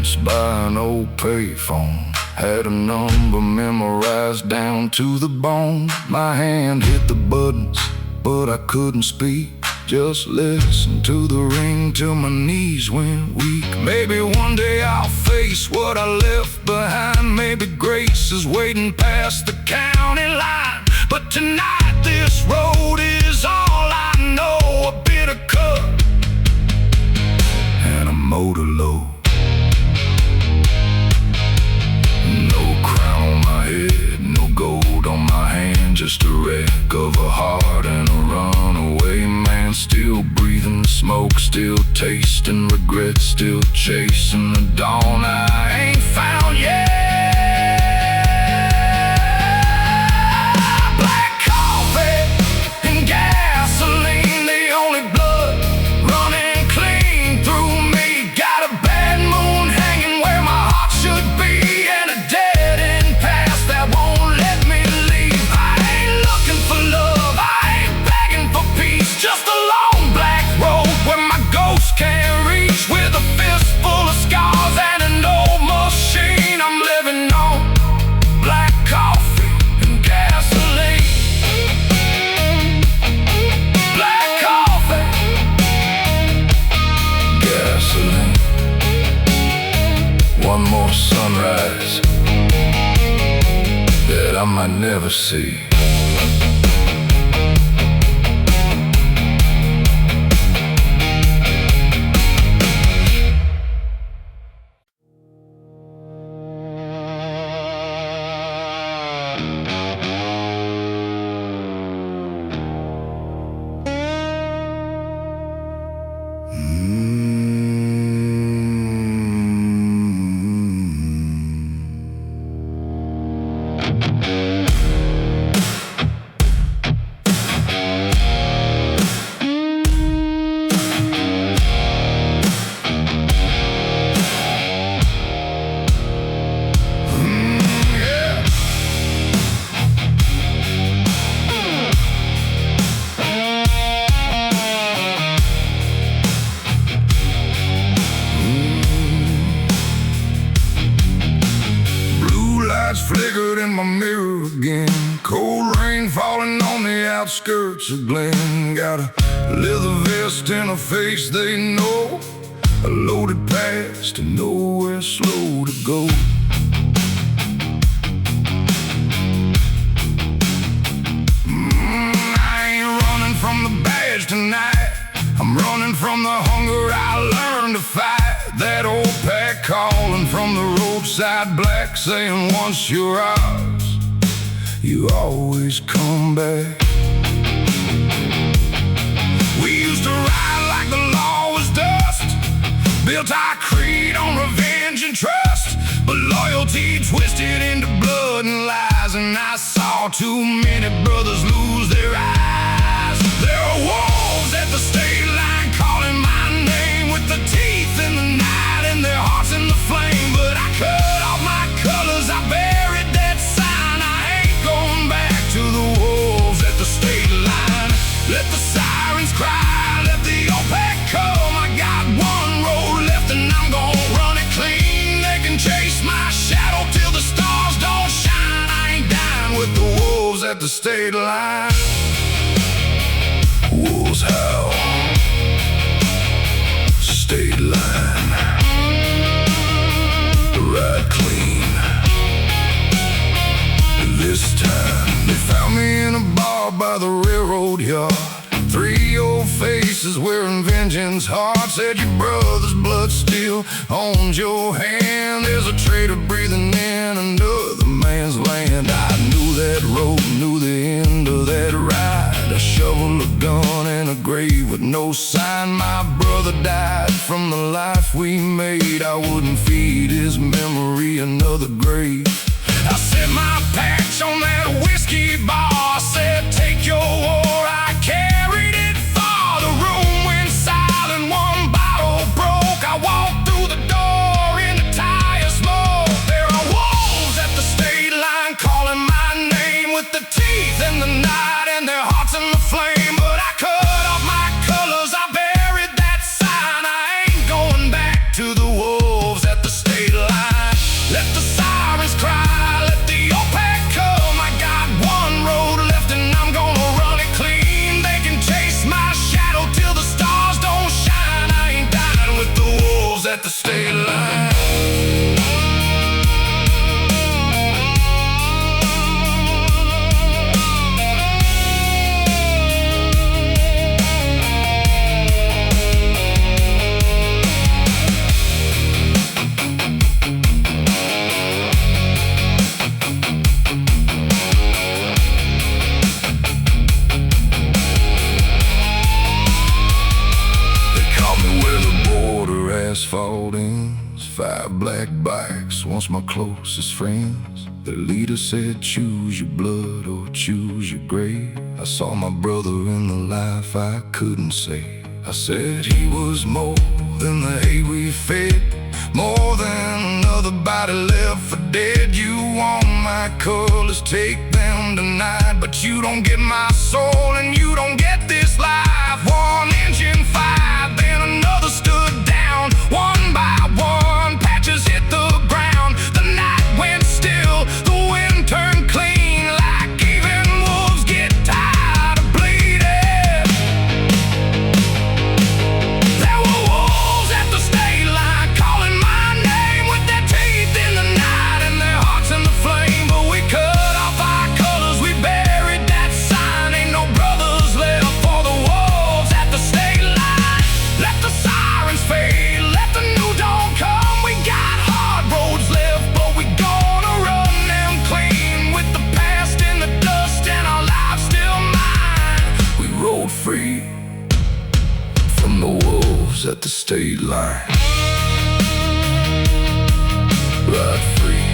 once by an old payphone. Had a number memorized down to the bone. My hand hit the buttons, but I couldn't speak. Just listen to the ring till my knees went weak. Maybe one day I'll face what I left behind. Maybe grace is waiting past the county line. But tonight this road is all I know. A bitter cup and a motor load. No crown on my head, no gold on my hand. Just a wreck of a heart and a runaway man. Still breathing smoke, still tasting regret, still chasing the dawn I ain't found yet. Black coffee and gasoline, the only blood running clean through me. Got a bad moon hanging where my heart should be, and a dead end past that won't let me leave. I ain't looking for love, I ain't begging for peace. Just a long black road where my ghost can't reach, with a fist full of scars and an old machine. I'm living on black coffee and gasoline. Black coffee, gasoline. One more sunrise that I might never see. Flickered in my mirror again. Cold rain falling on the outskirts of Glen. Got a leather vest and a face they know. A loaded past and nowhere slow to go. I ain't running from the badge tonight. I'm running from the hunger I learned to fight. That old pack calling from the roadside black, saying once you're ours, you always come back. We used to ride like the law was dust, built our creed on revenge and trust. But loyalty twisted into blood and lies, and I saw too many brothers lose their eyes. There are wolves at the state line calling my name, with the teeth in the night and their hearts in the flame. But I cut off my colors, I buried that sign. I ain't going back to the wolves at the state line. Let the sirens cry, let the OPEC come. I got one road left and I'm gonna run it clean. They can chase my shadow till the stars don't shine. I ain't dying with the wolves at the state line. Wolves howl, state line, ride clean. This time they found me in a bar by the railroad yard. Three old faces wearing vengeance hard, said your brother's blood still owns your hand. There's a traitor breathing in another man's land. I knew that road, knew the end of that ride. A shovel, a gun, and a grave with no sign. My brother died from the life we made. I wouldn't feed his memory another grave. I set my patch on that whiskey bar, said take your war. I carried it far. The room went silent, one bottle broke. I walked through the door in the tire smoke. There are wolves at the state line calling my name, with the teeth in the night and their hearts in the flame. But I cut off my colors, I buried that sign. I ain't going back to the wolves at the state drive black bikes, once my closest friends. The leader said, choose your blood or choose your grave. I saw my brother in the life I couldn't save. I said he was more than the hay we fed, more than another body left for dead. You want my colors, take them tonight, but you don't get my soul and you don't get this life. One engine fired, then another stood down. One by one, patches hit the ground. The night went still, the wind turned clean, like even wolves get tired of bleeding. There were wolves at the state line, calling my name with their teeth in the night and their hearts in the flame. But we cut off our colors, we buried that sign. Ain't no brothers left for the wolves at the state line. Let the sirens fade, let the new dawn come. We got hard roads left, but we gonna run them clean. With the past in the dust and our lives still mine, we rode free from the wolves at the state line. Ride free,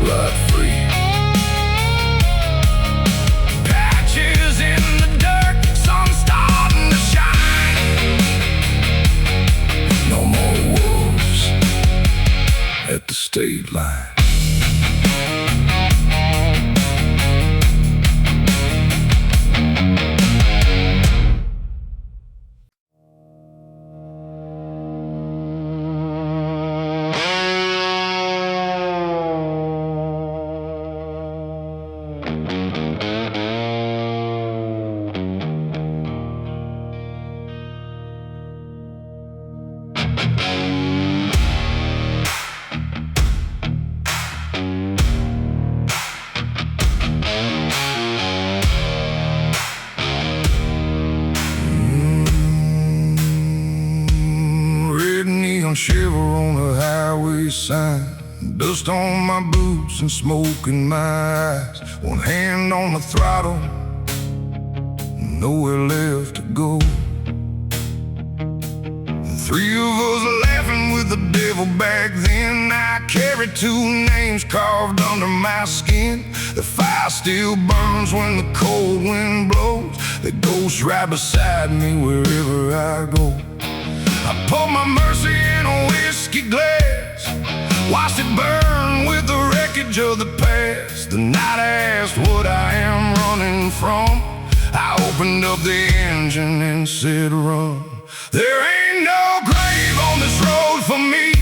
ride free. Patches in the dirt, sun starting to shine. No more wolves at the state line. Shiver on the highway sign, dust on my boots and smoke in my eyes. One hand on the throttle, nowhere left to go. Three of us laughing with the devil back then. I carried two names carved under my skin. The fire still burns when the cold wind blows. The ghost right beside me wherever I go. I poured my mercy in a whiskey glass, watched it burn with the wreckage of the past. The night asked what I am running from. I opened up the engine and said run. There ain't no grave on this road for me,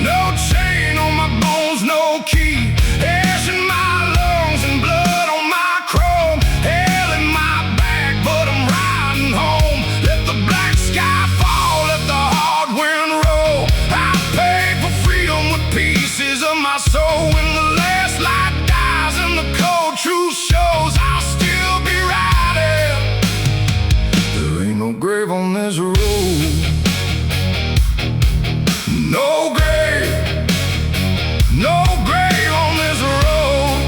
no chain on my bones, no key. Ash in my lungs and blood on my chrome. Hell in my back, but I'm riding home. Let the black sky fall, let the hard wind roll. I paid for freedom with pieces of my soul. When the last light dies and the cold truth shows, I'll still be riding. There ain't no grave on this road. No grave, no grave on this road.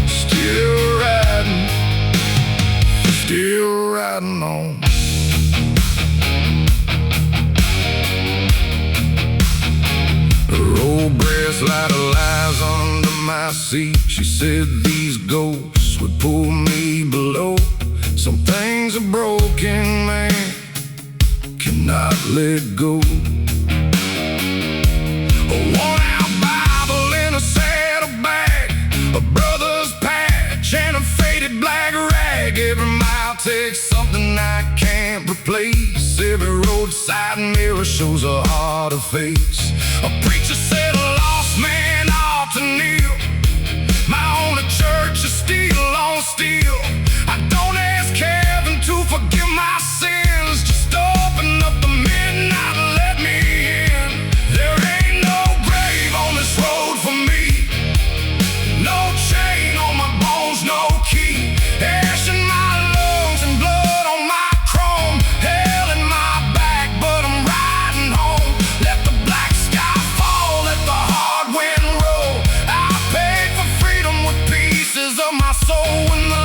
Still riding on. The old brass light lies under my seat. She said these ghosts would pull me below. Some things a broken man cannot let go. A worn-out Bible in a saddlebag, a brother's patch and a faded black rag. Every mile takes something I can't replace. Every roadside mirror shows a harder face. A preacher said a lost man ought to kneel. My own church is steel on steel. I don't ask heaven to forgive my sins, just open up the midnight and let me in. There ain't no grave on this road for me, no chain on my bones, no key. Ash in my lungs and blood on my chrome. Hell in my back, but I'm riding home. Let the black sky fall, let the hard wind roll. I paid for freedom with pieces of my soul. When the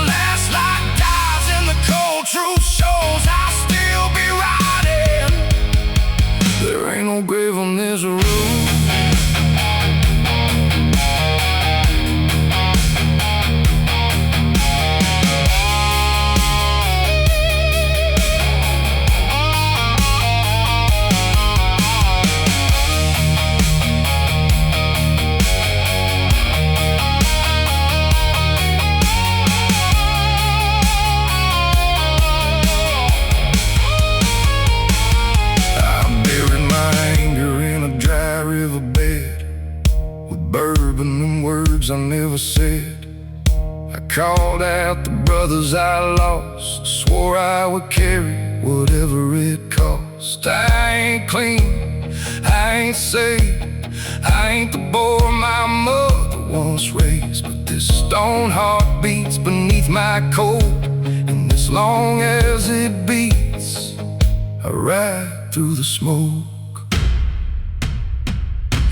ain't no grave on this road. I never said. I called out the brothers I lost, swore I would carry whatever it cost. I ain't clean, I ain't saved, I ain't the boy my mother once raised. But this stone heart beats beneath my coat, and as long as it beats, I ride through the smoke.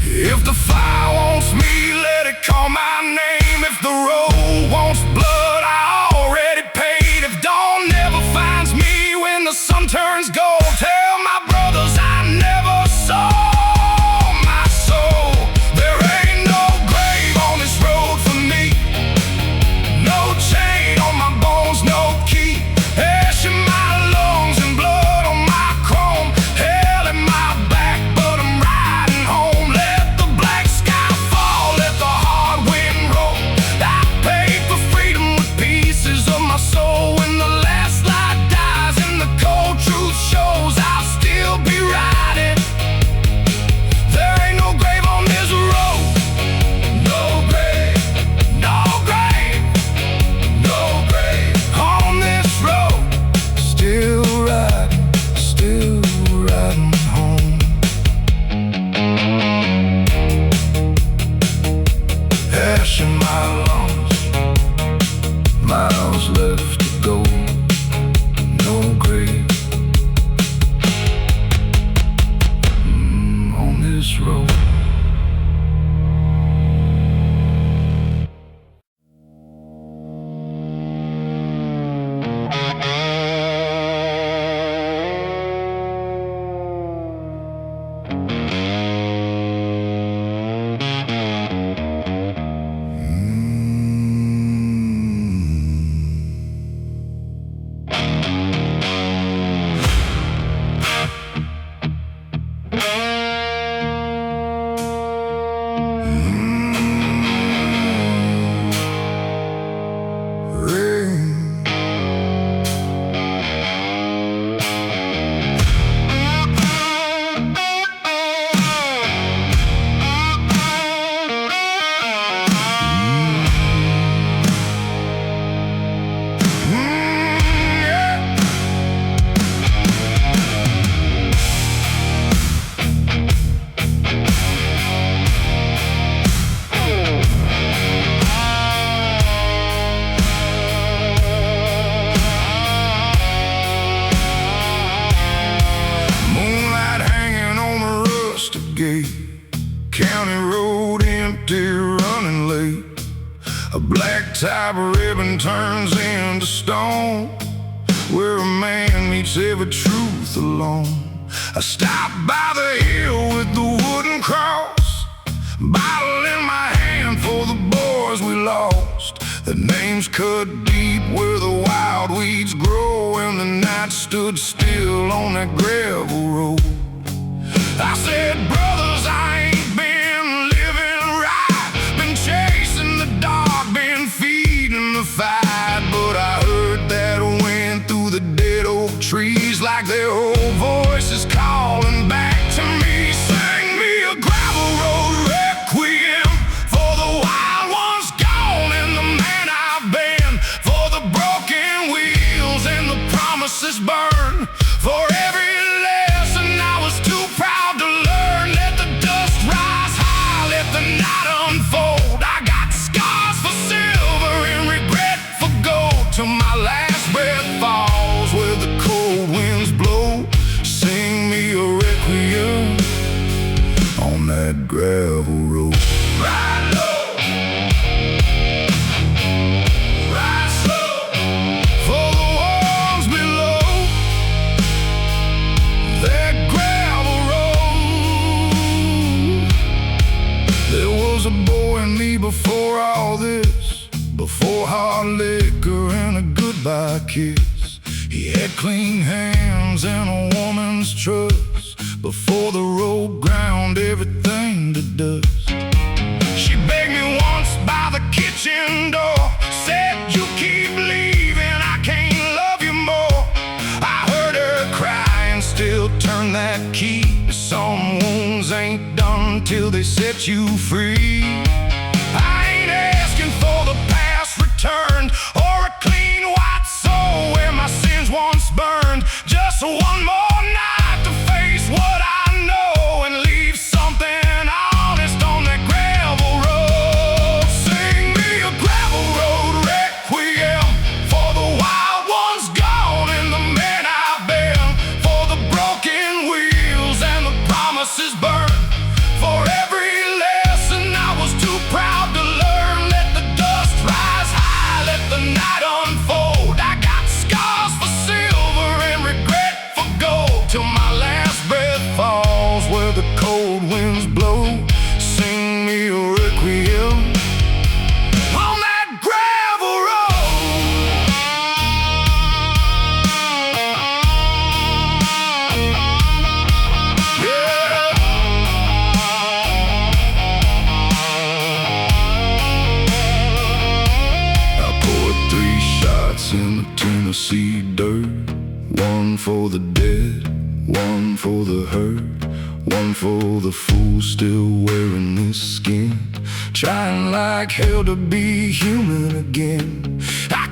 If the fire wants me, let it call my name. If the road wants blood, I already paid. If dawn never finds me when the sun turns gold, tell my brothers I never sold my soul. There ain't no grave on this road for me, no chain on my bones, no key. Ash in my lungs and blood on my chrome, hell in my back, but I'm riding home. Let the black sky fall, let the hard wind roll. I paid for freedom with pieces of my soul. When the last light dies and the cold truth shows, I'll still be riding. There ain't no grave on this road. No grave, no grave, no grave on this road. Still riding home. Ash in my lungs, miles left to go. No grave on this road. County road empty, running late. A black type ribbon turns into stone, where a man meets every truth alone. I stopped by the hill with the wooden cross, bottle in my hand for the boys we lost. The names cut deep where the wild weeds grow, and the night stood still on that gravel road. I said, brothers, I ain't been living right, been chasing the dark, been feeding the fight. But I heard that wind through the dead oak trees, like their old voices calling back to me. Sing me a gravel road requiem for the wild ones gone and the man I've been, for the broken wheels and the promises burned, for every lesson I was too proud to learn. Let the dust rise high, let the night unfold. I got scars for silver and regret for gold, till my last breath falls where the cold winds blow. Sing me a requiem on that gravel road. Ride low, ride slow, for the ones below. That gravel road before all this, before hard liquor and a goodbye kiss. He had clean hands and a woman's trust, before the road ground everything to dust. She begged me once by the kitchen door, said, "You keep leaving, I can't love you more." I heard her cry and still turn that key. Some wounds ain't done till they set you free. I ain't asking for the past returned, or a clean white soul where my sins once burned. Just one more night to face what I know and leave something honest on that gravel road. Sing me a gravel road requiem for the wild ones gone and the man I've been, for the broken wheels and the promises burned, for every lesson I was too proud to learn. Let the dust rise high, let the night unfold. I got scars for silver and regret for gold, till my last breath falls where the cold winds blow. Sing me a requiem on that gravel road. Yeah. I poured 3 shots in the Tennessee dirt, one for the dead, one for the hurt, one for the fool still wearing this skin, trying like hell to be human again. I